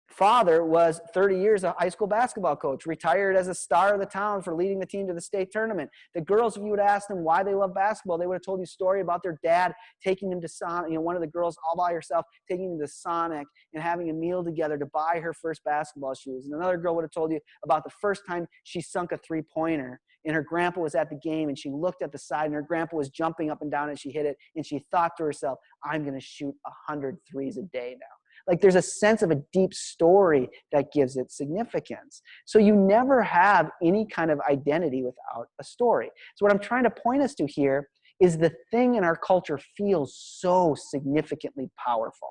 father was 30 years a high school basketball coach, retired as a star of the town for leading the team to the state tournament. The girls, if you would ask them why they love basketball, they would have told you a story about their dad taking them to Sonic, one of the girls all by herself, taking them to Sonic and having a meal together to buy her first basketball shoes. And another girl would have told you about the first time she sunk a three-pointer, and her grandpa was at the game, and she looked at the side, and her grandpa was jumping up and down as she hit it, and she thought to herself, I'm going to shoot 100 threes a day now. Like there's a sense of a deep story that gives it significance. So you never have any kind of identity without a story. So what I'm trying to point us to here is the thing in our culture feels so significantly powerful.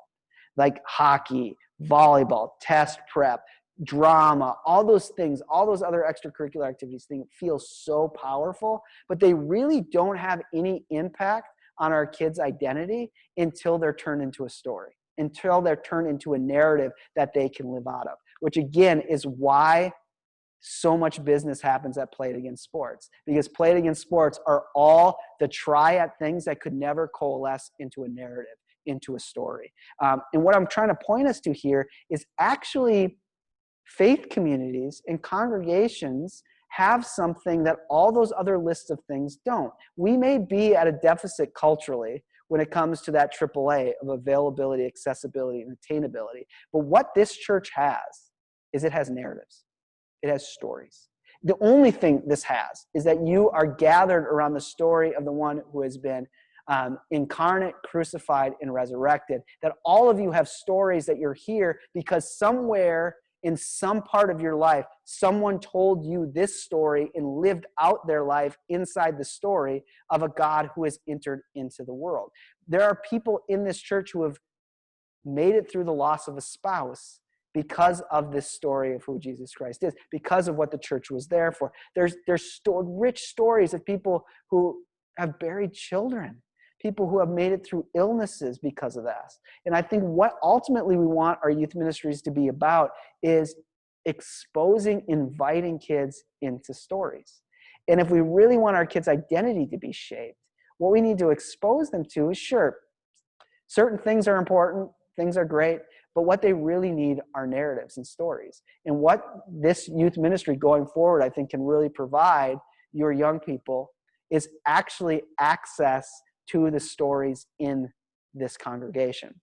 Like hockey, volleyball, test prep, drama, all those things, all those other extracurricular activities feel so powerful, but they really don't have any impact on our kids' identity until they're turned into a story, until they're turned into a narrative that they can live out of, which again is why so much business happens at Play It Again Sports, because Play It Again Sports are all the triad things that could never coalesce into a narrative, into a story. And what I'm trying to point us to here is actually faith communities and congregations have something that all those other lists of things don't. We may be at a deficit culturally when it comes to that AAA of availability, accessibility, and attainability. But what this church has is it has narratives. It has stories. The only thing this has is that you are gathered around the story of the one who has been incarnate, crucified, and resurrected. That all of you have stories that you're here because somewhere in some part of your life, someone told you this story and lived out their life inside the story of a God who has entered into the world. There are people in this church who have made it through the loss of a spouse because of this story of who Jesus Christ is, because of what the church was there for. There's rich stories of people who have buried children, people who have made it through illnesses because of that. And I think what ultimately we want our youth ministries to be about is exposing, inviting kids into stories. And if we really want our kids' identity to be shaped, what we need to expose them to is, sure, certain things are important, things are great, but what they really need are narratives and stories. And what this youth ministry going forward, I think, can really provide your young people is actually access to the stories in this congregation.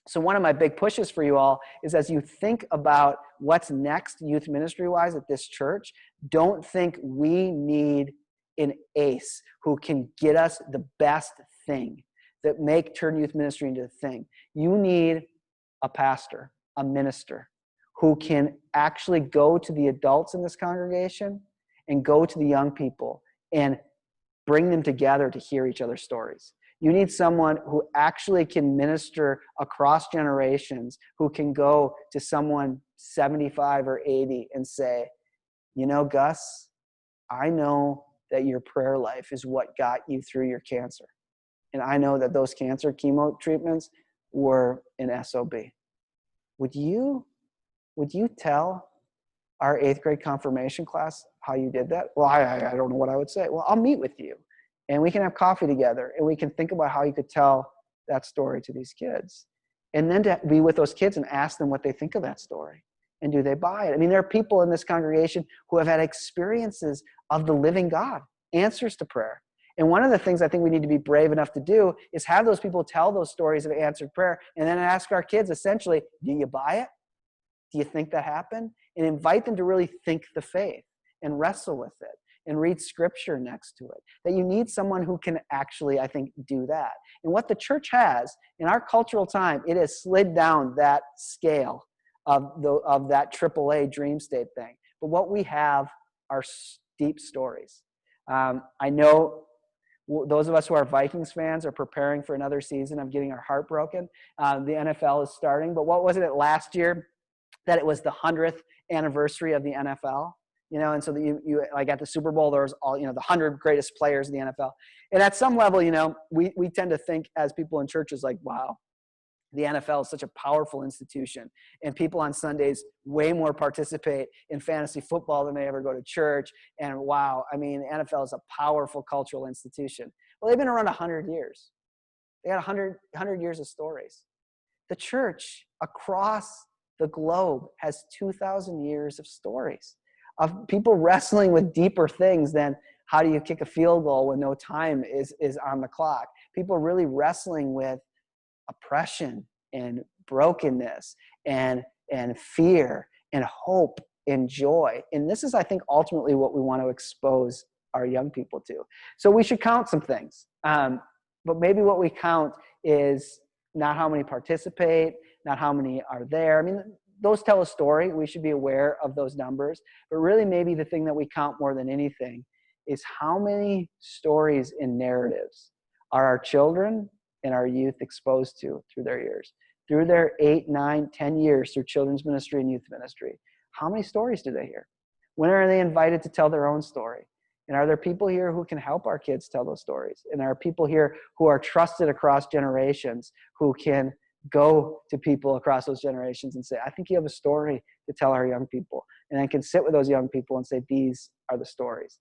So one of my big pushes for you all is, as you think about what's next youth ministry-wise at this church, don't think we need an ace who can get us the best thing that turn youth ministry into a thing. You need a pastor, a minister, who can actually go to the adults in this congregation and go to the young people and bring them together to hear each other's stories. You need someone who actually can minister across generations, who can go to someone 75 or 80 and say, you know, Gus, I know that your prayer life is what got you through your cancer. And I know that those cancer chemo treatments were an SOB. Would you tell our 8th grade confirmation class how you did that? Well, I don't know what I would say. Well, I'll meet with you. And we can have coffee together, and we can think about how you could tell that story to these kids. And then to be with those kids and ask them what they think of that story. And do they buy it? I mean, there are people in this congregation who have had experiences of the living God, answers to prayer. And one of the things I think we need to be brave enough to do is have those people tell those stories of answered prayer, and then ask our kids, essentially, do you buy it? Do you think that happened? And invite them to really think the faith and wrestle with it and read scripture next to it. That you need someone who can actually, I think, do that. And what the church has, in our cultural time, it has slid down that scale of that AAA dream state thing. But what we have are deep stories. I know those of us who are Vikings fans are preparing for another season of getting our heart broken. The NFL is starting, but what was it last year that it was the 100th anniversary of the NFL? You know, and so you like at the Super Bowl, there was all, you know, the 100 greatest players in the NFL. And at some level, you know, we tend to think as people in churches like, wow, the NFL is such a powerful institution, and people on Sundays way more participate in fantasy football than they ever go to church. And wow, I mean, the NFL is a powerful cultural institution. Well, they've been around 100 years. They got 100 years of stories. The church across the globe has 2,000 years of stories of people wrestling with deeper things than how do you kick a field goal when no time is on the clock. People are really wrestling with oppression and brokenness and fear and hope and joy. And this is, I think, ultimately what we want to expose our young people to. So we should count some things. But maybe what we count is not how many participate, not how many are there. I mean, those tell a story. We should be aware of those numbers. But really maybe the thing that we count more than anything is how many stories and narratives are our children and our youth exposed to through their years, through their 8, 9, 10 years through children's ministry and youth ministry. How many stories do they hear? When are they invited to tell their own story? And are there people here who can help our kids tell those stories? And are people here who are trusted across generations who can go to people across those generations and say, I think you have a story to tell our young people. And I can sit with those young people and say, these are the stories.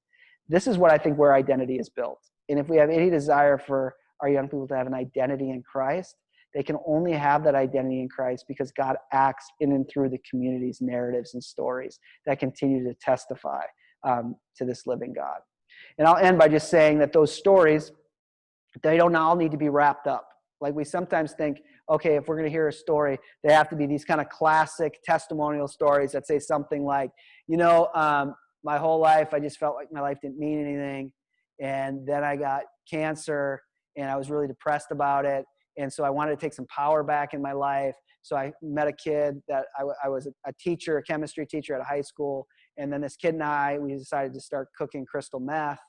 This is what I think where identity is built. And if we have any desire for our young people to have an identity in Christ, they can only have that identity in Christ because God acts in and through the community's narratives and stories that continue to testify to this living God. And I'll end by just saying that those stories, they don't all need to be wrapped up. Like we sometimes think, okay, if we're going to hear a story, they have to be these kind of classic testimonial stories that say something like, my whole life, I just felt like my life didn't mean anything. And then I got cancer and I was really depressed about it. And so I wanted to take some power back in my life. So I met a kid that I was a teacher, a chemistry teacher at a high school. And then this kid and we decided to start cooking crystal meth,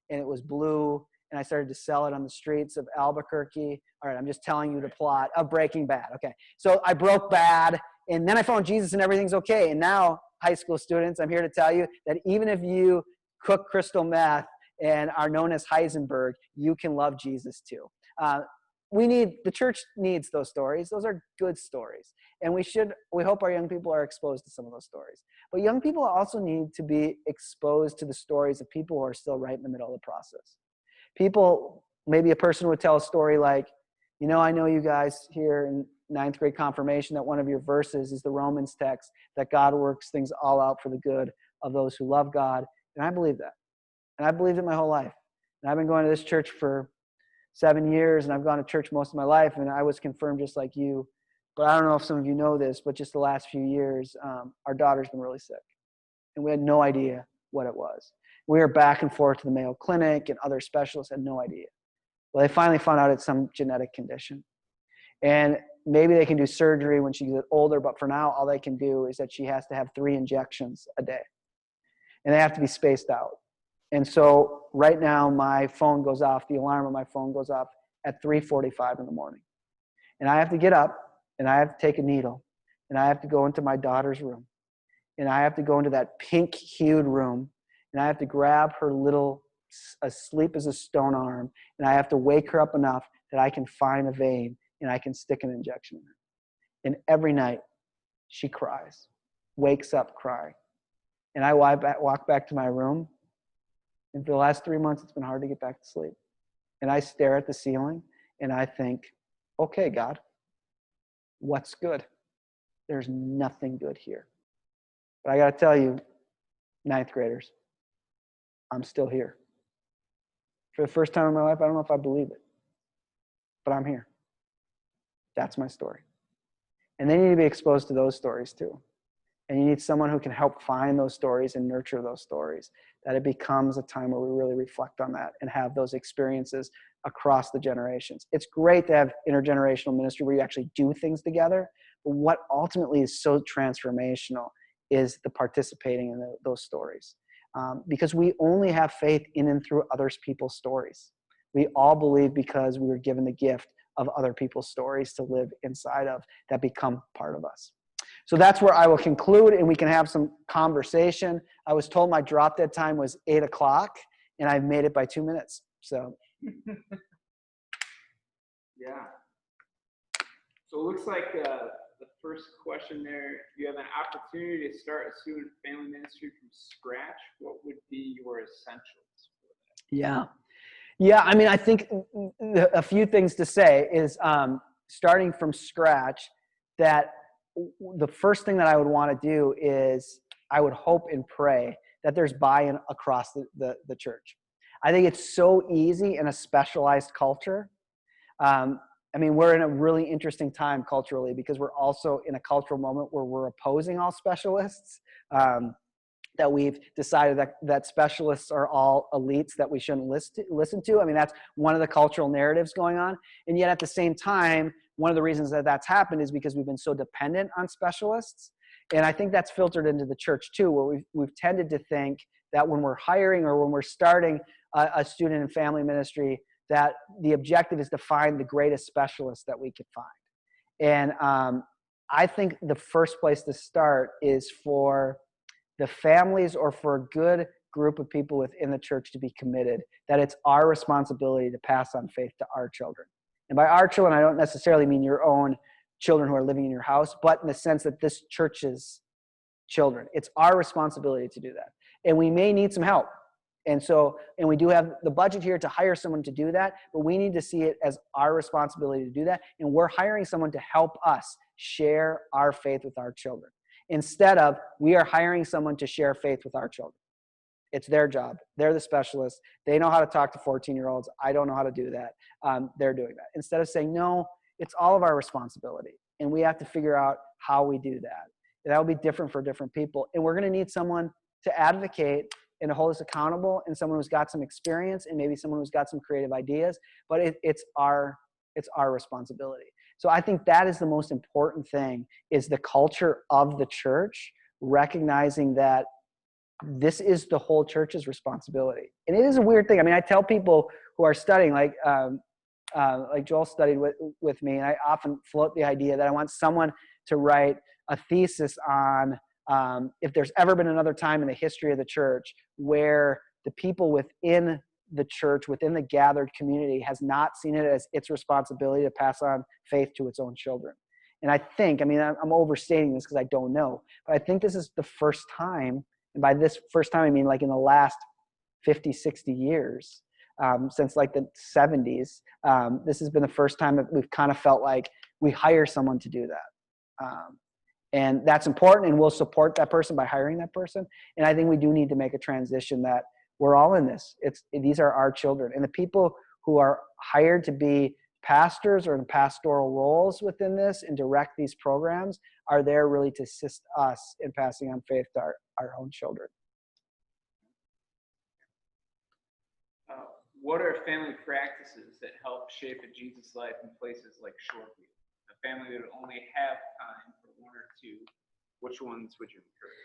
and it was blue. And I started to sell it on the streets of Albuquerque. All right, I'm just telling you the plot of Breaking Bad. Okay, so I broke bad, and then I found Jesus and everything's okay. And now, high school students, I'm here to tell you that even if you cook crystal meth and are known as Heisenberg, you can love Jesus too. The church needs those stories. Those are good stories. And we hope our young people are exposed to some of those stories. But young people also need to be exposed to the stories of people who are still right in the middle of the process. People, maybe a person would tell a story like, I know you guys here in 9th grade confirmation that one of your verses is the Romans text that God works things all out for the good of those who love God. And I believe that. And I believed it my whole life. And I've been going to this church for 7 years, and I've gone to church most of my life, and I was confirmed just like you. But I don't know if some of you know this, but just the last few years, our daughter's been really sick. And we had no idea what it was. We were back and forth to the Mayo Clinic, and other specialists had no idea. Well, they finally found out it's some genetic condition. And maybe they can do surgery when she gets older, but for now, all they can do is that she has to have 3 injections a day. And they have to be spaced out. And so right now, my phone goes off, the alarm on my phone goes off at 3:45 in the morning. And I have to get up, and I have to take a needle, and I have to go into my daughter's room. And I have to go into that pink-hued room, and I have to grab her little, asleep as a stone arm, and I have to wake her up enough that I can find a vein, and I can stick an injection in her. And every night, she cries, wakes up crying. And I walk back to my room, and for the last 3 months, it's been hard to get back to sleep. And I stare at the ceiling, and I think, okay, God, what's good? There's nothing good here. But I got to tell you, 9th graders, I'm still here. For the first time in my life, I don't know if I believe it, but I'm here. That's my story. And they need to be exposed to those stories too. And you need someone who can help find those stories and nurture those stories, that it becomes a time where we really reflect on that and have those experiences across the generations. It's great to have intergenerational ministry where you actually do things together, but what ultimately is so transformational is the participating in those stories. Because we only have faith in and through other people's stories. We all believe because we were given the gift of other people's stories to live inside of that become part of us. So that's where I will conclude, and we can have some conversation. I was told my drop dead time was 8 o'clock, and I've made it by 2 minutes. So,
yeah. So it looks like the first question there, if you have an opportunity to start a student family ministry from scratch, what would be your essentials for that?
Yeah. Yeah, I mean, I think a few things to say is starting from scratch, that the first thing that I would want to do is I would hope and pray that there's buy-in across the church. I think it's so easy in a specialized culture. I mean, we're in a really interesting time culturally because we're also in a cultural moment where we're opposing all specialists. That we've decided that specialists are all elites that we shouldn't listen to. I mean, that's one of the cultural narratives going on. And yet at the same time, one of the reasons that that's happened is because we've been so dependent on specialists. And I think that's filtered into the church too, where we've tended to think that when we're hiring or when we're starting a student and family ministry, that the objective is to find the greatest specialist that we could find. And I think the first place to start is for the families or for a good group of people within the church to be committed, that it's our responsibility to pass on faith to our children. And by our children, I don't necessarily mean your own children who are living in your house, but in the sense that this church's children. It's our responsibility to do that. And we may need some help. And we do have the budget here to hire someone to do that, but we need to see it as our responsibility to do that. And we're hiring someone to help us share our faith with our children. Instead of, we are hiring someone to share faith with our children. It's their job. They're the specialists. They know how to talk to 14-year-olds. I don't know how to do that. They're doing that. Instead of saying, no, it's all of our responsibility. And we have to figure out how we do that. And that will be different for different people. And we're going to need someone to advocate and to hold us accountable, and someone who's got some experience and maybe someone who's got some creative ideas. But it's our responsibility. So I think that is the most important thing, is the culture of the church, recognizing that this is the whole church's responsibility. And it is a weird thing. I mean, I tell people who are studying, like Joel studied with me, and I often float the idea that I want someone to write a thesis on if there's ever been another time in the history of the church where the people within the church, within the gathered community, has not seen it as its responsibility to pass on faith to its own children. And I think, I mean, I'm overstating this because I don't know, but I think this is the first time, and by this first time, I mean like in the last 50, 60 years, since like the 70s, this has been the first time that we've kind of felt like we hire someone to do that. And that's important, and we'll support that person by hiring that person. And I think we do need to make a transition that we're all in this. These are our children. And the people who are hired to be pastors or in pastoral roles within this and direct these programs are there really to assist us in passing on faith to our own children.
What are family practices that help shape a Jesus life in places like Shoreview? A family that would only have time for one or two, which ones would you encourage?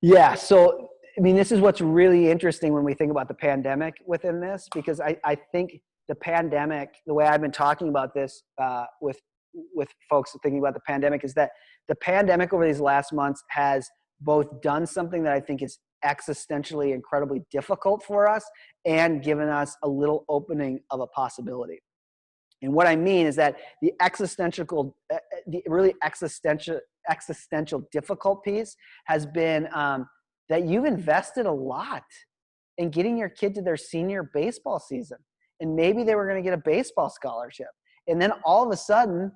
Yeah, so I mean, this is what's really interesting when we think about the pandemic within this, because I think the pandemic, the way I've been talking about this with folks thinking about the pandemic, is that the pandemic over these last months has both done something that I think is existentially incredibly difficult for us and given us a little opening of a possibility. And what I mean is that the really existential difficult piece has been that you've invested a lot in getting your kid to their senior baseball season. And maybe they were going to get a baseball scholarship. And then all of a sudden,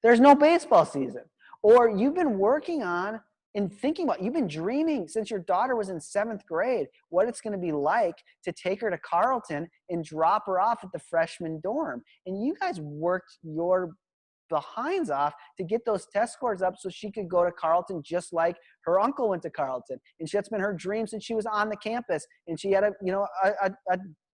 there's no baseball season. Or you've been working on and thinking about, you've been dreaming since your daughter was in 7th grade, what it's going to be like to take her to Carleton and drop her off at the freshman dorm. And you guys worked your behinds off to get those test scores up so she could go to Carleton just like her uncle went to Carleton. And that's been her dream since she was on the campus. And she had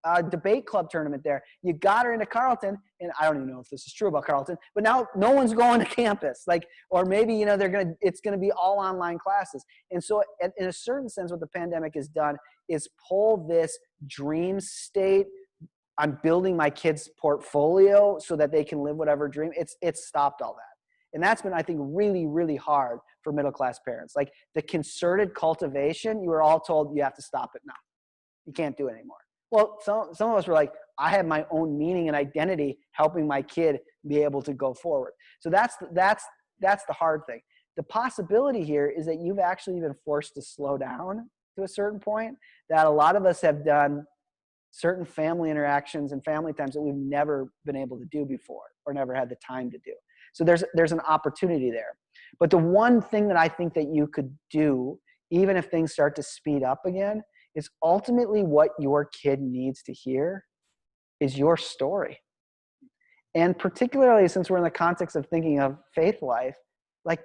a debate club tournament there. You got her into Carleton, and I don't even know if this is true about Carleton, but now no one's going to campus. Or maybe, it's going to be all online classes. And so in a certain sense, what the pandemic has done is pull this dream state. I'm building my kids' portfolio so that they can live whatever dream. It's stopped all that. And that's been, I think, really, really hard for middle-class parents. Like the concerted cultivation, you were all told you have to stop it now. You can't do it anymore. Well, some of us were like, I have my own meaning and identity helping my kid be able to go forward. So that's the hard thing. The possibility here is that you've actually been forced to slow down to a certain point, that a lot of us have done certain family interactions and family times that we've never been able to do before or never had the time to do. So there's an opportunity there. But the one thing that I think that you could do, even if things start to speed up again, is ultimately what your kid needs to hear is your story. And particularly since we're in the context of thinking of faith life, like,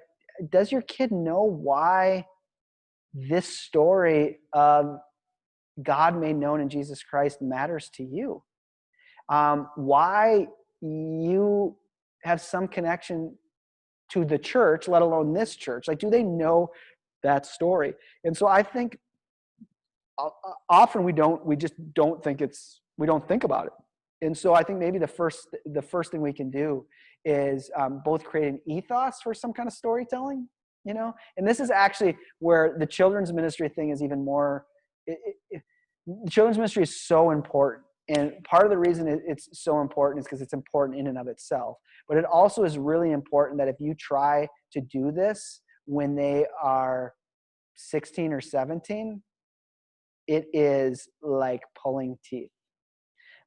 does your kid know why this story of God made known in Jesus Christ matters to you? Why you have some connection to the church, let alone this church? Like, do they know that story? And so I think often we just don't think about it. And so I think maybe the first thing we can do is both create an ethos for some kind of storytelling, and this is actually where the children's ministry thing is even more, the children's ministry is so important. And part of the reason it's so important is because it's important in and of itself. But it also is really important that if you try to do this when they are 16 or 17, it is like pulling teeth.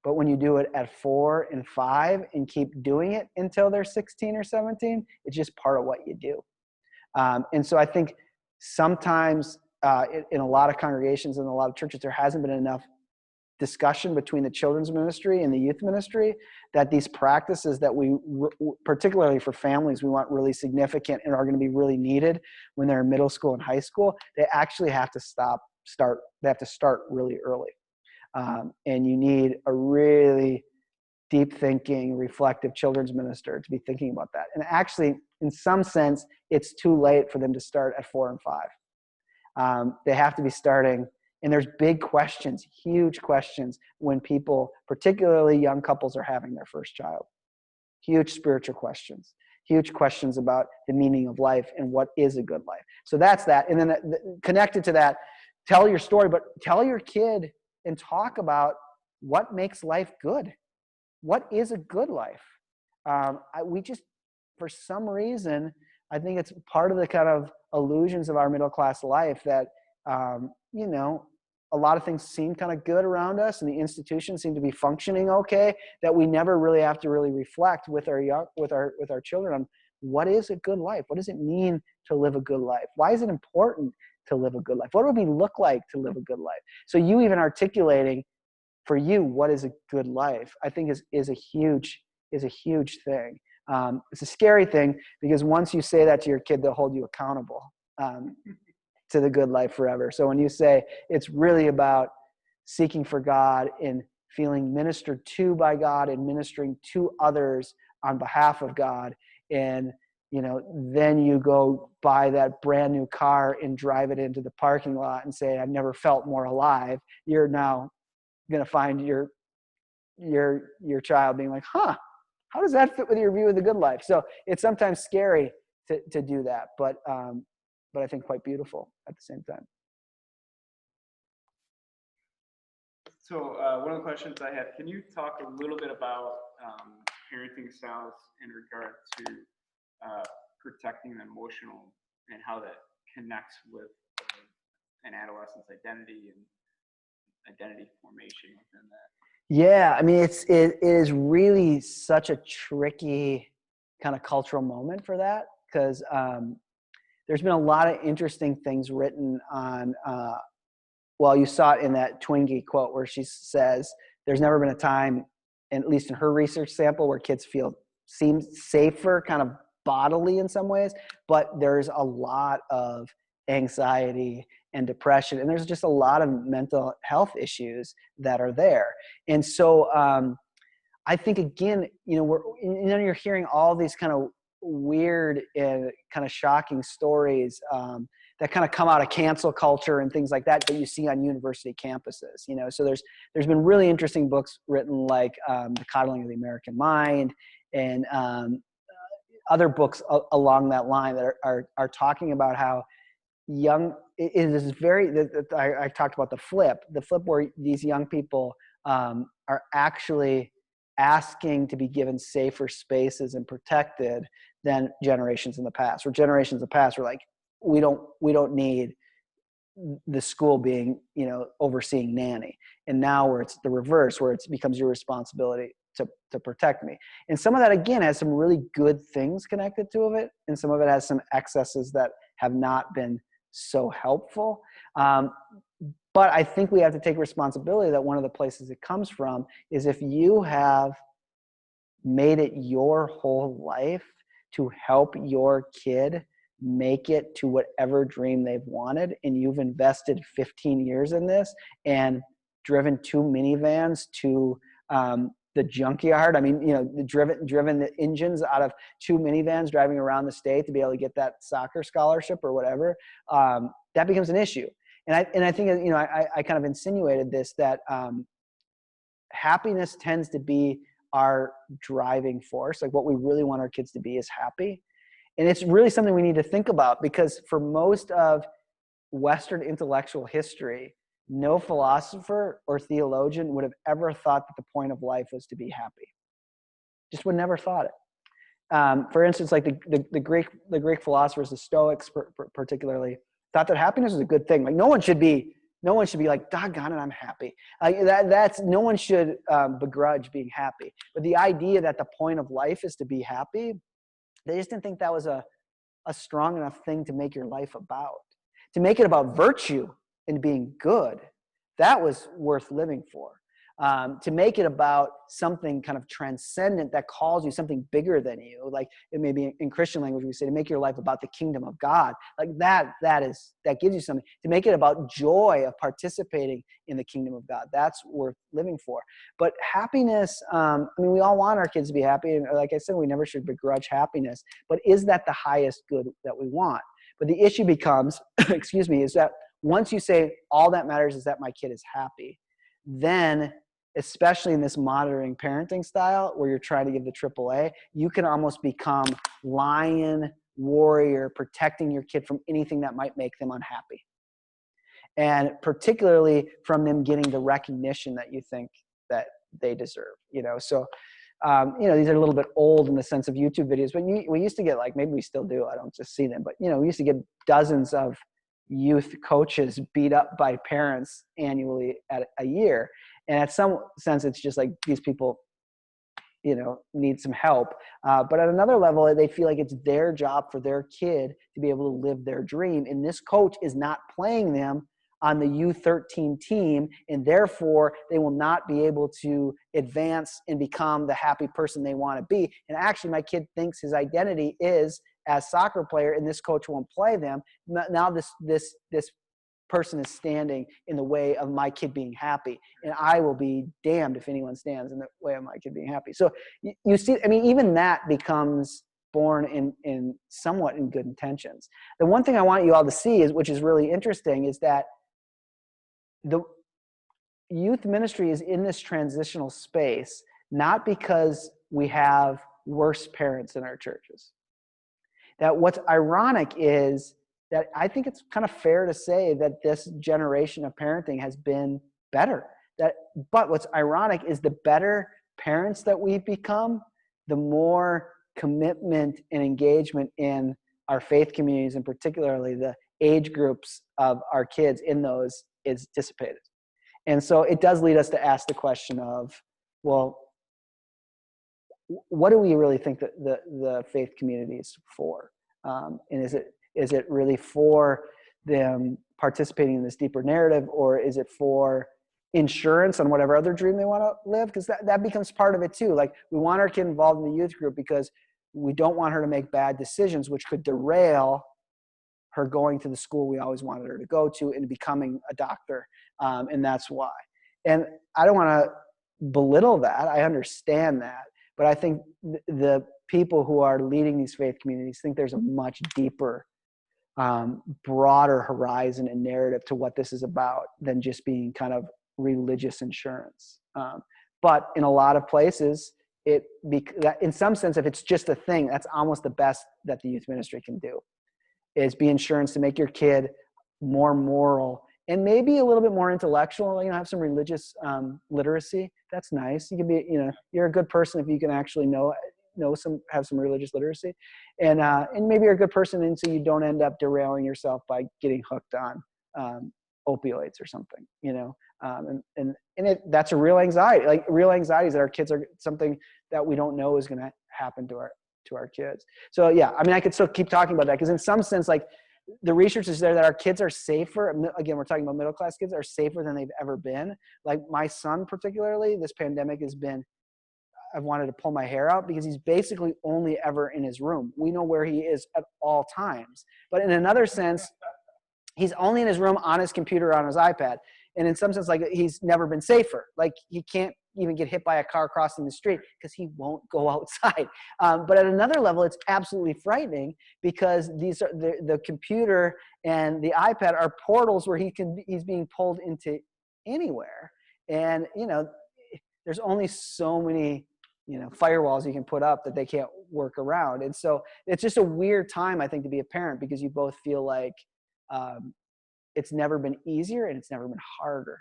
But when you do it at 4 and 5 and keep doing it until they're 16 or 17, it's just part of what you do. And so I think sometimes in a lot of congregations and a lot of churches, there hasn't been enough discussion between the children's ministry and the youth ministry that these practices that we, particularly for families, we want really significant and are going to be really needed when they're in middle school and high school, they actually have to start really early. And you need a really deep thinking, reflective children's minister to be thinking about that. And actually, in some sense, it's too late for them to start at 4 and 5. They have to be starting, and there's big questions, huge questions when people, particularly young couples, are having their first child. Huge spiritual questions, huge questions about the meaning of life and what is a good life. So that's that. And then connected to that, tell your story, but tell your kid and talk about what makes life good. What is a good life? We just, for some reason, I think it's part of the kind of illusions of our middle class life that, a lot of things seem kind of good around us and the institutions seem to be functioning okay, that we never really have to really reflect with our children on what is a good life? What does it mean to live a good life? Why is it important to live a good life? What would we look like to live a good life? So you even articulating for you what is a good life, I think is a huge thing. It's a scary thing because once you say that to your kid, they'll hold you accountable to the good life forever. So when you say it's really about seeking for God and feeling ministered to by God and ministering to others on behalf of God, and then you go buy that brand new car and drive it into the parking lot and say, I've never felt more alive. You're now going to find your child being like, how does that fit with your view of the good life? So it's sometimes scary to do that, but I think quite beautiful at the same time.
So one of the questions I had, can you talk a little bit about parenting styles in regard to protecting the emotional and how that connects with an adolescent's identity and identity formation within that?
Yeah, I mean, it is really such a tricky kind of cultural moment for that because there's been a lot of interesting things written on, you saw it in that Twinkie quote where she says, there's never been a time, at least in her research sample, where kids seem safer kind of bodily in some ways, but there's a lot of anxiety and depression, and there's just a lot of mental health issues that are there. And so I think, again, you're hearing all these kind of weird and kind of shocking stories that kind of come out of cancel culture and things like that you see on university campuses. So there's been really interesting books written like The Coddling of the American Mind and other books along that line that are talking about how young it is very. I talked about the flip where these young people are actually asking to be given safer spaces and protected than generations in the past. Where generations in the past were like, we don't need the school being, overseeing nanny. And now where it's the reverse, where it becomes your responsibility to protect me. And some of that, again, has some really good things connected to it. And some of it has some excesses that have not been so helpful. But I think we have to take responsibility that one of the places it comes from is if you have made it your whole life to help your kid make it to whatever dream they've wanted, and you've invested 15 years in this and driven 2 minivans to the junkyard. I mean, driven the engines out of 2 minivans driving around the state to be able to get that soccer scholarship or whatever. That becomes an issue. And I think, I kind of insinuated this, that happiness tends to be our driving force. Like, what we really want our kids to be is happy. And it's really something we need to think about, because for most of Western intellectual history, no philosopher or theologian would have ever thought that the point of life was to be happy. Just would never thought it. For instance, like the Greek philosophers, the Stoics particularly, thought that happiness was a good thing. Like, no one should be like, doggone it, I'm happy. No one should begrudge being happy. But the idea that the point of life is to be happy, they just didn't think that was a strong enough thing to make your life about. To make it about virtue and being good, that was worth living for. To make it about something kind of transcendent that calls you, something bigger than you, like it may be in Christian language, we say to make your life about the kingdom of God, like that gives you something. To make it about joy of participating in the kingdom of God, that's worth living for. But happiness, we all want our kids to be happy, and like I said, we never should begrudge happiness. But is that the highest good that we want? But the issue becomes, is that once you say all that matters is that my kid is happy, then, especially in this monitoring parenting style where you're trying to give the AAA, you can almost become lion, warrior, protecting your kid from anything that might make them unhappy. And particularly from them getting the recognition that you think that they deserve, So, these are a little bit old in the sense of YouTube videos, but we used to get, like, maybe we still do, I don't just see them, but, we used to get dozens of youth coaches beat up by parents annually at a year. And at some sense, it's just like these people, need some help. But at another level, they feel like it's their job for their kid to be able to live their dream. And this coach is not playing them on the U13 team, and therefore they will not be able to advance and become the happy person they want to be. And actually, my kid thinks his identity is as soccer player, and this coach won't play them. Now this person is standing in the way of my kid being happy, and I will be damned if anyone stands in the way of my kid being happy. So you see, even that becomes born in somewhat in good intentions. The one thing I want you all to see which is really interesting, is that the youth ministry is in this transitional space, not because we have worse parents in our churches. That what's ironic is that I think it's kind of fair to say that this generation of parenting has been better. But what's ironic is the better parents that we've become, the more commitment and engagement in our faith communities, and particularly the age groups of our kids in those, is dissipated. And so it does lead us to ask the question of, well, what do we really think that the faith community is for? And is it really for them participating in this deeper narrative, or is it for insurance on whatever other dream they want to live? Because that becomes part of it too. Like, we want our kid involved in the youth group because we don't want her to make bad decisions, which could derail her going to the school we always wanted her to go to and becoming a doctor. And that's why. And I don't want to belittle that. I understand that. But I think the people who are leading these faith communities think there's a much deeper, broader horizon and narrative to what this is about than just being kind of religious insurance. But in a lot of places, in some sense, if it's just a thing, that's almost the best that the youth ministry can do, is be insurance to make your kid more moral and maybe a little bit more intellectual, have some religious literacy. That's nice. You can be, you're a good person if you can actually have some religious literacy, and maybe you're a good person, and so you don't end up derailing yourself by getting hooked on opioids or something, that's a real anxiety. Like real anxieties that our kids are something that we don't know is going to happen to our kids. So yeah, I could still keep talking about that, because in some sense, like the research is there that our kids are safer. Again, we're talking about middle class kids are safer than they've ever been. Like my son, particularly, this pandemic has been, I've wanted to pull my hair out, because he's basically only ever in his room. We know where he is at all times. But in another sense, he's only in his room on his computer, on his iPad. And in some sense, like he's never been safer. Like he can't even get hit by a car crossing the street because he won't go outside. But at another level, it's absolutely frightening, because these are the computer and the iPad are portals where he's being pulled into anywhere. And, there's only so many firewalls you can put up that they can't work around. And so it's just a weird time, I think, to be a parent, because you both feel like it's never been easier and it's never been harder.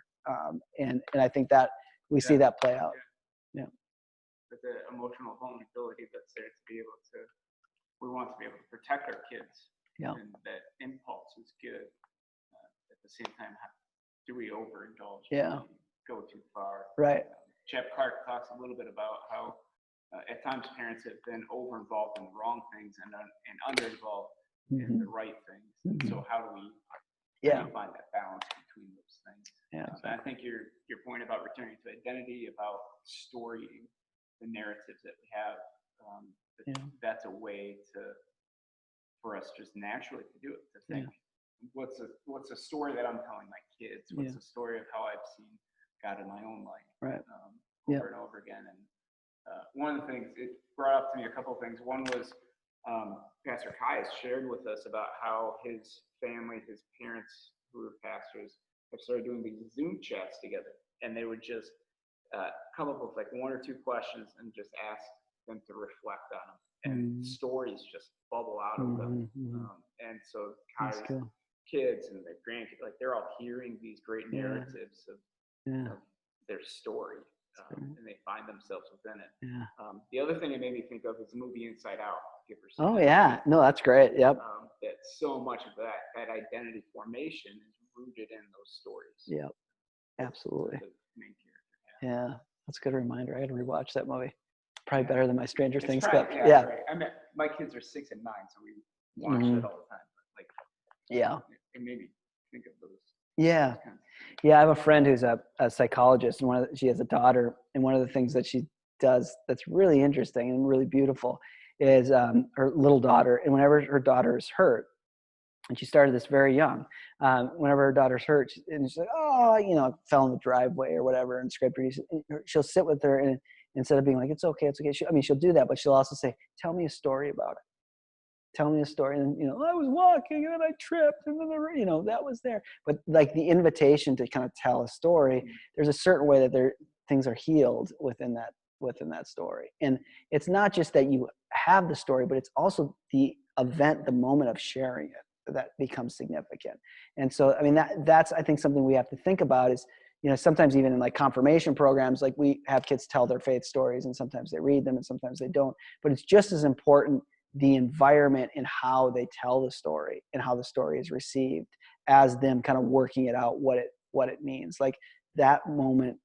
And I think that we see that play out. Yeah.
But the emotional vulnerability that's there to be able to, we want to be able to protect our kids.
Yeah.
And that impulse is good. At the same time, do we overindulge?
Yeah.
Go too far?
Right.
Jeff Clark talks a little bit about how at times parents have been over-involved in the wrong things and under-involved in the right things. Mm-hmm. So how do we find that balance between those things?
Yeah.
I think your point about returning to identity, about storying the narratives that we have, that's a way for us just naturally to do it. To think, what's a story that I'm telling my kids? What's a story of how I've seen God in my own life,
right?
Over and over again. And one of the things it brought up to me, a couple of things. One was Pastor Kai has shared with us about how his family, his parents who were pastors, have started doing these Zoom chats together, and they would just come up with like one or two questions and just ask them to reflect on them, and stories just bubble out of them. And so Kai's kids and their grandkids, like they're all hearing these great narratives of their story, and they find themselves within it. The other thing it made me think of is the movie Inside Out.
Oh yeah, no, that's great. Yep.
That so much of that identity formation is rooted in those stories.
Yep, absolutely.
The main character.
Yeah, that's a good reminder. I got to rewatch that movie. Probably better than my Stranger Things clip.
Yeah. Right. My kids are 6 and 9, so we watch it all the time. But it made me think of those.
Yeah. Yeah, I have a friend who's a psychologist, and she has a daughter, and one of the things that she does that's really interesting and really beautiful is her little daughter, and whenever her daughter is hurt, and she started this very young, whenever her daughter's hurt, and she's like, fell in the driveway or whatever and scraped her, she'll sit with her, and instead of being like, it's okay. She'll do that, but she'll also say, tell me a story about it. Tell me a story. And, I was walking and then I tripped and then that was there. But like the invitation to kind of tell a story, there's a certain way that things are healed within that story. And it's not just that you have the story, but it's also the event, the moment of sharing it that becomes significant. And so, that's, I think, something we have to think about is, sometimes even in like confirmation programs, like we have kids tell their faith stories, and sometimes they read them and sometimes they don't, but it's just as important the environment and how they tell the story and how the story is received as them kind of working it out, what it means. Like that moment,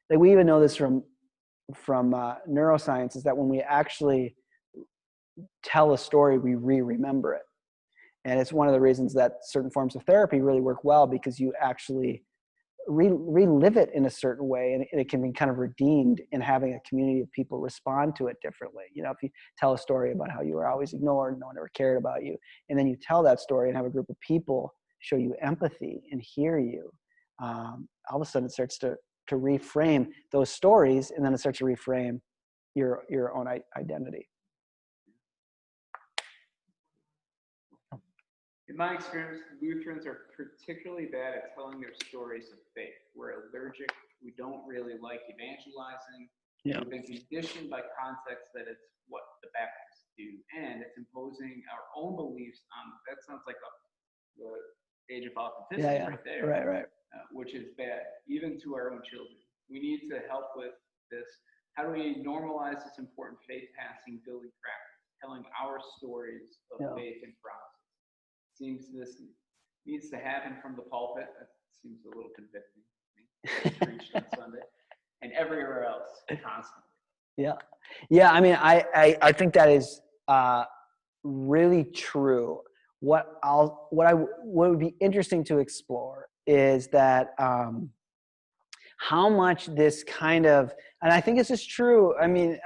like we even know this from neuroscience, is that when we actually tell a story, we remember it. And it's one of the reasons that certain forms of therapy really work well, because you actually relive it in a certain way, and it can be kind of redeemed in having a community of people respond to it differently. If you tell a story about how you were always ignored, no one ever cared about you, and then you tell that story and have a group of people show you empathy and hear you, all of a sudden it starts to reframe those stories, and then it starts to reframe your own identity.
In my experience, Lutherans are particularly bad at telling their stories of faith. We're allergic. We don't really like evangelizing.
Yeah.
We've been conditioned by context that it's what the Baptists do, and it's imposing our own beliefs on. That sounds like the age of authenticity right there.
Right.
Which is bad, even to our own children. We need to help with this. How do we normalize this important faith passing building practice, telling our stories of faith and process? Seems this needs to happen from the pulpit. That seems a little convicting to me. Preached on Sunday, and everywhere else, constantly.
Yeah. I mean, I think that is really true. What would be interesting to explore is that how much this kind of, and I think this is true. I mean,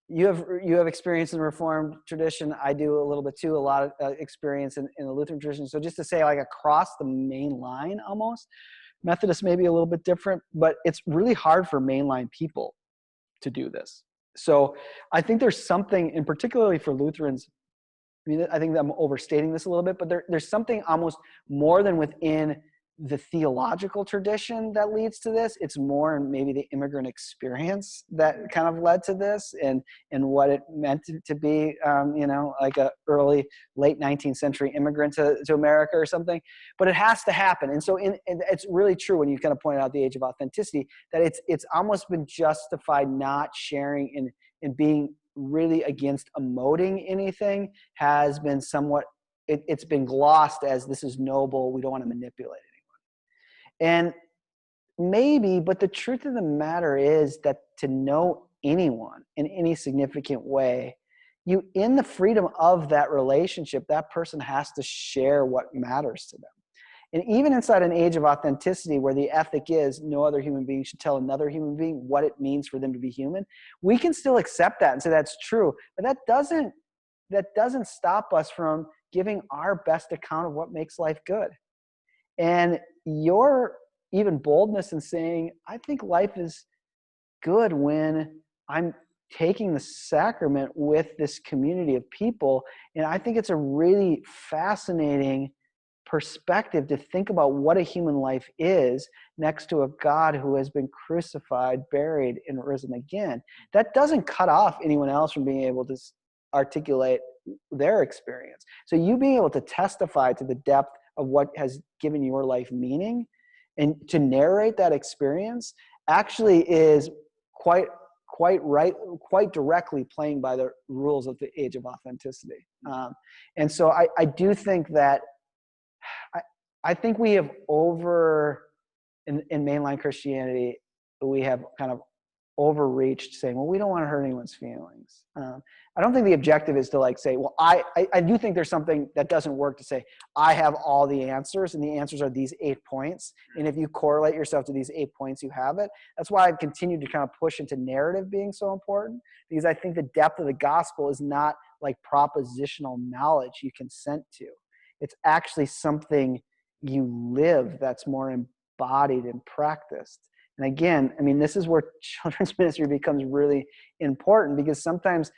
you have experience in the Reformed tradition. I do a little bit too. A lot of experience in the Lutheran tradition. So just to say, like across the main line, almost Methodist may be a little bit different, but it's really hard for mainline people to do this. So I think there's something, and particularly for Lutherans, I mean, I think I'm overstating this a little bit, but there's something almost more than within the theological tradition that leads to this. It's more in maybe the immigrant experience that kind of led to this, and what it meant to be, like a late 19th century immigrant to America or something. But it has to happen. And so it's really true when you kind of pointed out the age of authenticity, that it's almost been justified not sharing and being really against emoting anything has been somewhat, it's been glossed as this is noble, we don't want to manipulate anyone. And maybe, but the truth of the matter is that to know anyone in any significant way, you, in the freedom of that relationship, that person has to share what matters to them. And even inside an age of authenticity where the ethic is no other human being should tell another human being what it means for them to be human, we can still accept that and say that's true. But that doesn't stop us from giving our best account of what makes life good. And your even boldness in saying, I think life is good when I'm taking the sacrament with this community of people. And I think it's a really fascinating perspective to think about what a human life is next to a God who has been crucified, buried, and risen again. That doesn't cut off anyone else from being able to articulate their experience. So you being able to testify to the depth of what has given your life meaning and to narrate that experience actually is quite directly playing by the rules of the age of authenticity. And so I do think that I think we have in mainline Christianity, we have kind of overreached saying, well, we don't want to hurt anyone's feelings. I don't think the objective is to like say, well, I do think there's something that doesn't work to say, I have all the answers and the answers are these 8 points. And if you correlate yourself to these 8 points, you have it. That's why I've continued to kind of push into narrative being so important, because I think the depth of the gospel is not like propositional knowledge you consent to. It's actually something you live that's more embodied and practiced. And again, I mean, this is where children's ministry becomes really important, because sometimes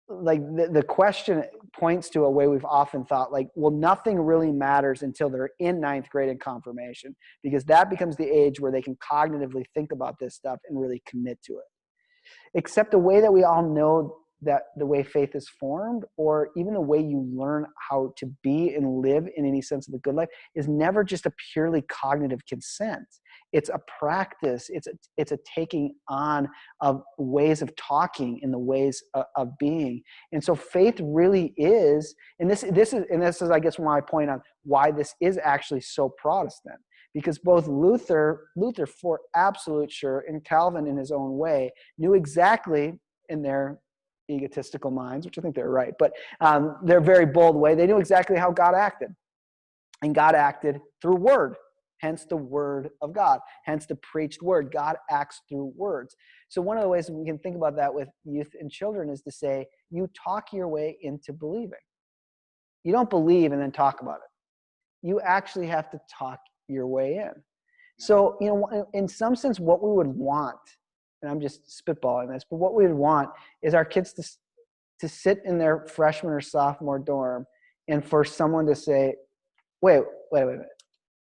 like the question points to a way we've often thought like, well, nothing really matters until they're in 9th grade and confirmation, because that becomes the age where they can cognitively think about this stuff and really commit to it. Except the way that we all know that the way faith is formed, or even the way you learn how to be and live in any sense of the good life, is never just a purely cognitive consent. It's a practice. It's a taking on of ways of talking in the ways of being. And so faith really is, and this is I guess my point on why this is actually so Protestant, because both Luther for absolute sure, and Calvin in his own way knew exactly in their egotistical minds, which I think they're right, but their very bold way, they knew exactly how God acted. And God acted through word, hence the word of God, hence the preached word. God acts through words. So one of the ways we can think about that with youth and children is to say, you talk your way into believing. You don't believe and then talk about it. You actually have to talk your way in. So, in some sense, what we would want, and I'm just spitballing this, but what we would want is our kids to sit in their freshman or sophomore dorm and for someone to say, wait a minute,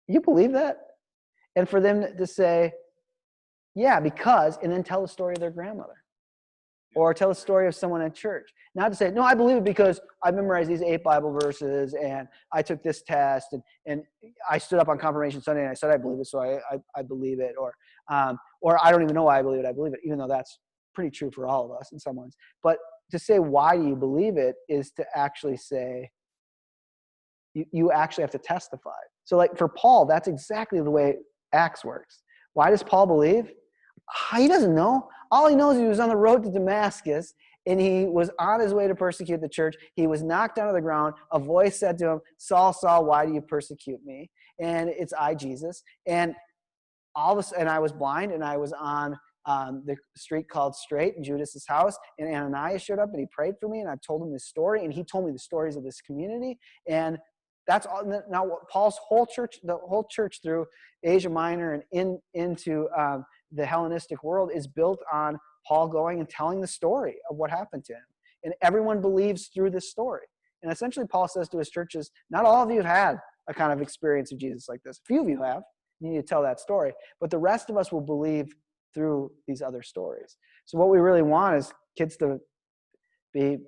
you believe that? And for them to say, yeah, because, and then tell the story of their grandmother. Or tell a story of someone at church. Not to say, no, I believe it because I memorized these 8 Bible verses and I took this test and I stood up on Confirmation Sunday and I said I believe it, so I believe it. Or I don't even know why I believe it, even though that's pretty true for all of us in some ways. But to say why do you believe it is to actually say, you actually have to testify. So like for Paul, that's exactly the way Acts works. Why does Paul believe? He doesn't know. All he knows is he was on the road to Damascus and he was on his way to persecute the church. He was knocked down to the ground. A voice said to him, Saul, Saul, why do you persecute me? And it's I, Jesus. And and I was blind and I was on the street called Straight in Judas's house, and Ananias showed up and he prayed for me and I told him this story and he told me the stories of this community. And that's all. Now Paul's whole church, the whole church through Asia Minor and into the Hellenistic world is built on Paul going and telling the story of what happened to him. And everyone believes through this story. And essentially Paul says to his churches, not all of you have had a kind of experience of Jesus like this. A few of you have. You need to tell that story. But the rest of us will believe through these other stories. So what we really want is kids to be,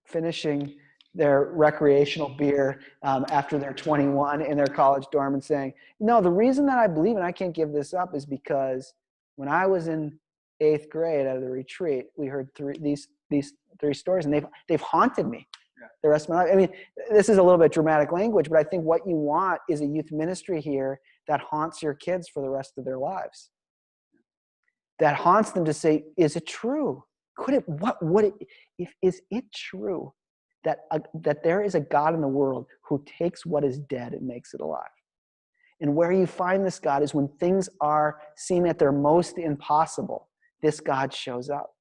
finishing their recreational beer after they're 21 in their college dorm and saying, no, the reason that I believe and I can't give this up is because when I was in 8th grade at the retreat, we heard these 3 stories and they've haunted me the rest of my life. I mean, this is a little bit dramatic language, but I think what you want is a youth ministry here that haunts your kids for the rest of their lives. That haunts them to say, is it true? Is it true that there is a God in the world who takes what is dead and makes it alive? And where you find this God is when things seem at their most impossible, this God shows up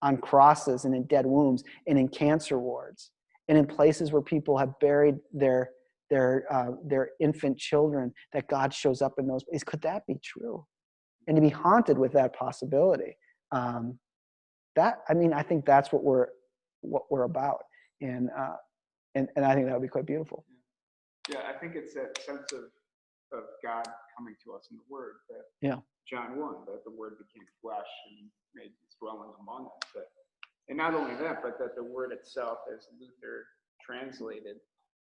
on crosses and in dead wombs and in cancer wards and in places where people have buried their infant children, that God shows up in those places. Could that be true? And to be haunted with that possibility, I think that's what we're about. And I think that would be quite beautiful.
Yeah, I think it's that sense of God coming to us in the Word that John 1, that the Word became flesh and made its dwelling among us. And not only that, but that the Word itself, as Luther translated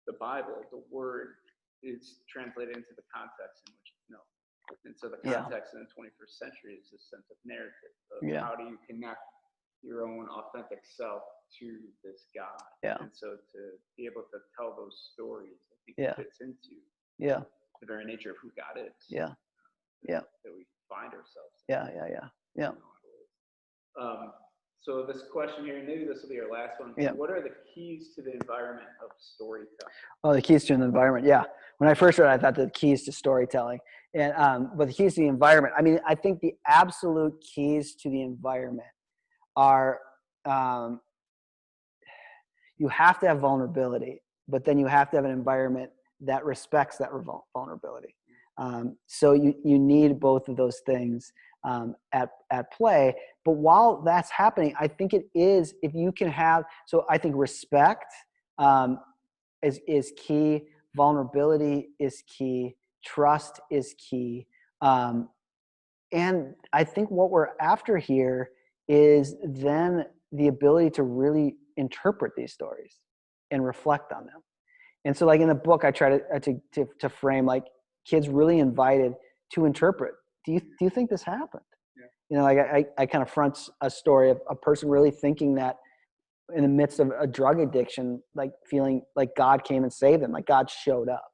the Bible, the Word is translated into the context in which it's known. And so the context in the 21st century is this sense of narrative of how do you connect your own authentic self to this God. And so to be able to tell those stories, I think it fits into the very nature of who God is. That we find ourselves. So this question here, maybe this will be our last one. What are the keys to the environment of storytelling?
Oh, the keys to an environment. Yeah. When I first read it, I thought the keys to storytelling. But the keys to the environment, I think the absolute keys to the environment are you have to have vulnerability, but then you have to have an environment that respects that vulnerability. So you need both of those things at play. But while that's happening, I think it is, if you can have, so I think respect is key, vulnerability is key, trust is key. And I think what we're after here is then the ability to really interpret these stories and reflect on them. And so like in the book, I try to frame like kids really invited to interpret. Do you think this happened? Like I kind of front a story of a person really thinking that in the midst of a drug addiction, like feeling like God came and saved them, like God showed up.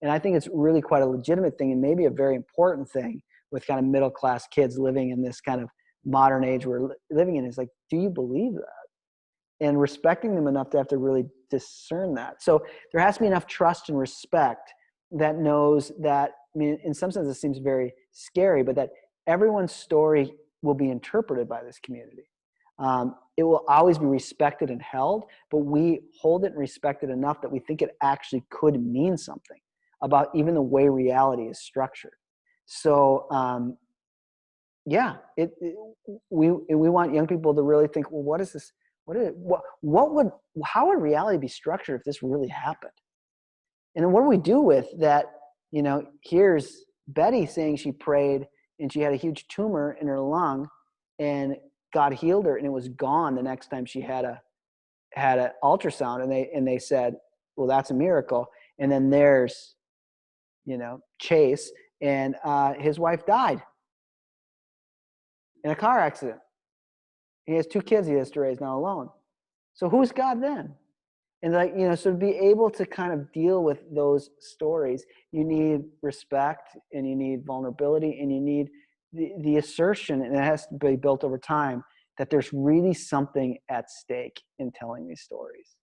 And I think it's really quite a legitimate thing and maybe a very important thing with kind of middle-class kids living in this kind of modern age we're living in, is like, do you believe that? And respecting them enough to have to really discern that. So there has to be enough trust and respect that knows that, in some sense it seems very scary, but that everyone's story will be interpreted by this community. It will always be respected and held, but we hold it and respect it enough that we think it actually could mean something about even the way reality is structured. So, we want young people to really think, well, what is this? How would reality be structured if this really happened? And then what do we do with that? Here's Betty saying she prayed and she had a huge tumor in her lung, and God healed her, and it was gone the next time she had an ultrasound, and they said, well, that's a miracle. And then there's, Chase, and his wife died in a car accident. He has 2 kids he has to raise now alone. So who's God then? And so to be able to kind of deal with those stories, you need respect, and you need vulnerability, and you need the assertion, and it has to be built over time, that there's really something at stake in telling these stories.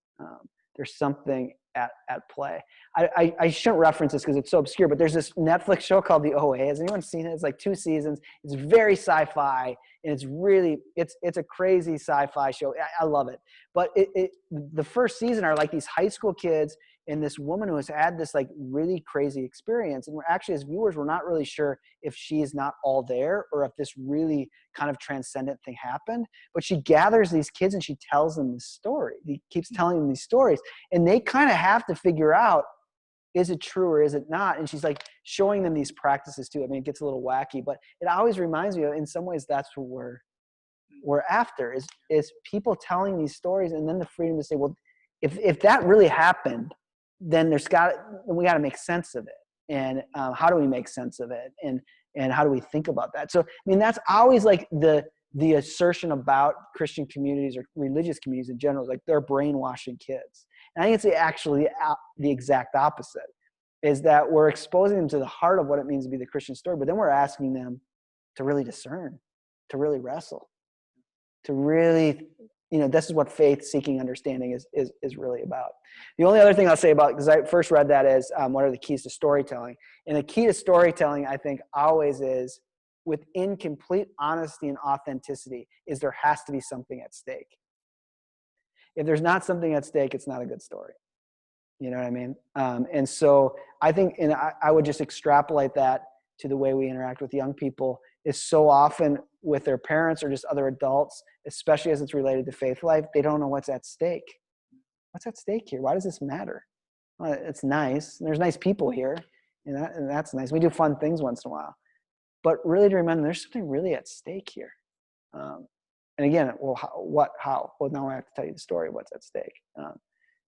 There's something at play. I shouldn't reference this because it's so obscure, but there's this Netflix show called The OA. Has anyone seen it? It's like 2 seasons. It's very sci-fi, and it's a crazy sci-fi show. I love it. But the first season are like these high school kids and this woman who has had this like really crazy experience. And we're actually, as viewers, we're not really sure if she is not all there or if this really kind of transcendent thing happened. But she gathers these kids and she tells them this story. He keeps telling them these stories. And they kind of have to figure out, is it true or is it not? And she's like showing them these practices too. I mean, it gets a little wacky, but it always reminds me of, in some ways, that's what we're after, is people telling these stories, and then the freedom to say, well, if that really happened, then we got to make sense of it. And how do we make sense of it? And how do we think about that? So, I mean, that's always like the assertion about Christian communities or religious communities in general, like they're brainwashing kids. And I think it's actually the exact opposite, is that we're exposing them to the heart of what it means to be the Christian story, but then we're asking them to really discern, to really wrestle, to really, this is what faith seeking understanding is really about. The only other thing I'll say about, because I first read that as what are the keys to storytelling. And the key to storytelling, I think, always is, within complete honesty and authenticity, is there has to be something at stake. If there's not something at stake, it's not a good story. You know what I mean? And so I think, and I would just extrapolate that to the way we interact with young people, is so often with their parents or just other adults, especially as it's related to faith life, they don't know what's at stake. What's at stake here? Why does this matter? Well, it's nice. There's nice people here, and that's nice. We do fun things once in a while. But really to remember, there's something really at stake here. And again, well, how? Well, now I have to tell you the story of what's at stake.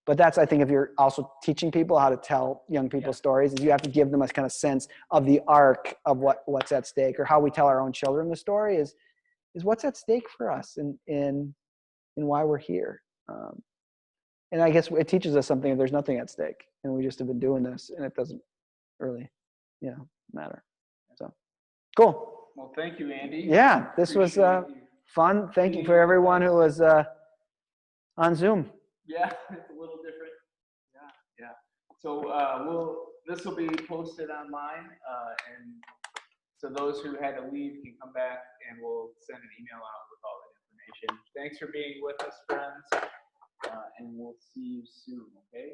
But that's, I think, if you're also teaching people how to tell young people stories, is you have to give them a kind of sense of the arc of what's at stake, or how we tell our own children the story is what's at stake for us and why we're here. And I guess it teaches us something if there's nothing at stake, and we just have been doing this, and it doesn't really, matter. So, cool.
Well, thank you, Andy.
Yeah, this was fun. Thank you for everyone who was on Zoom.
Yeah, it's a little different. Yeah. So this will be posted online, and so those who had to leave can come back, and we'll send an email out with all the information. Thanks for being with us, friends, and we'll see you soon. Okay.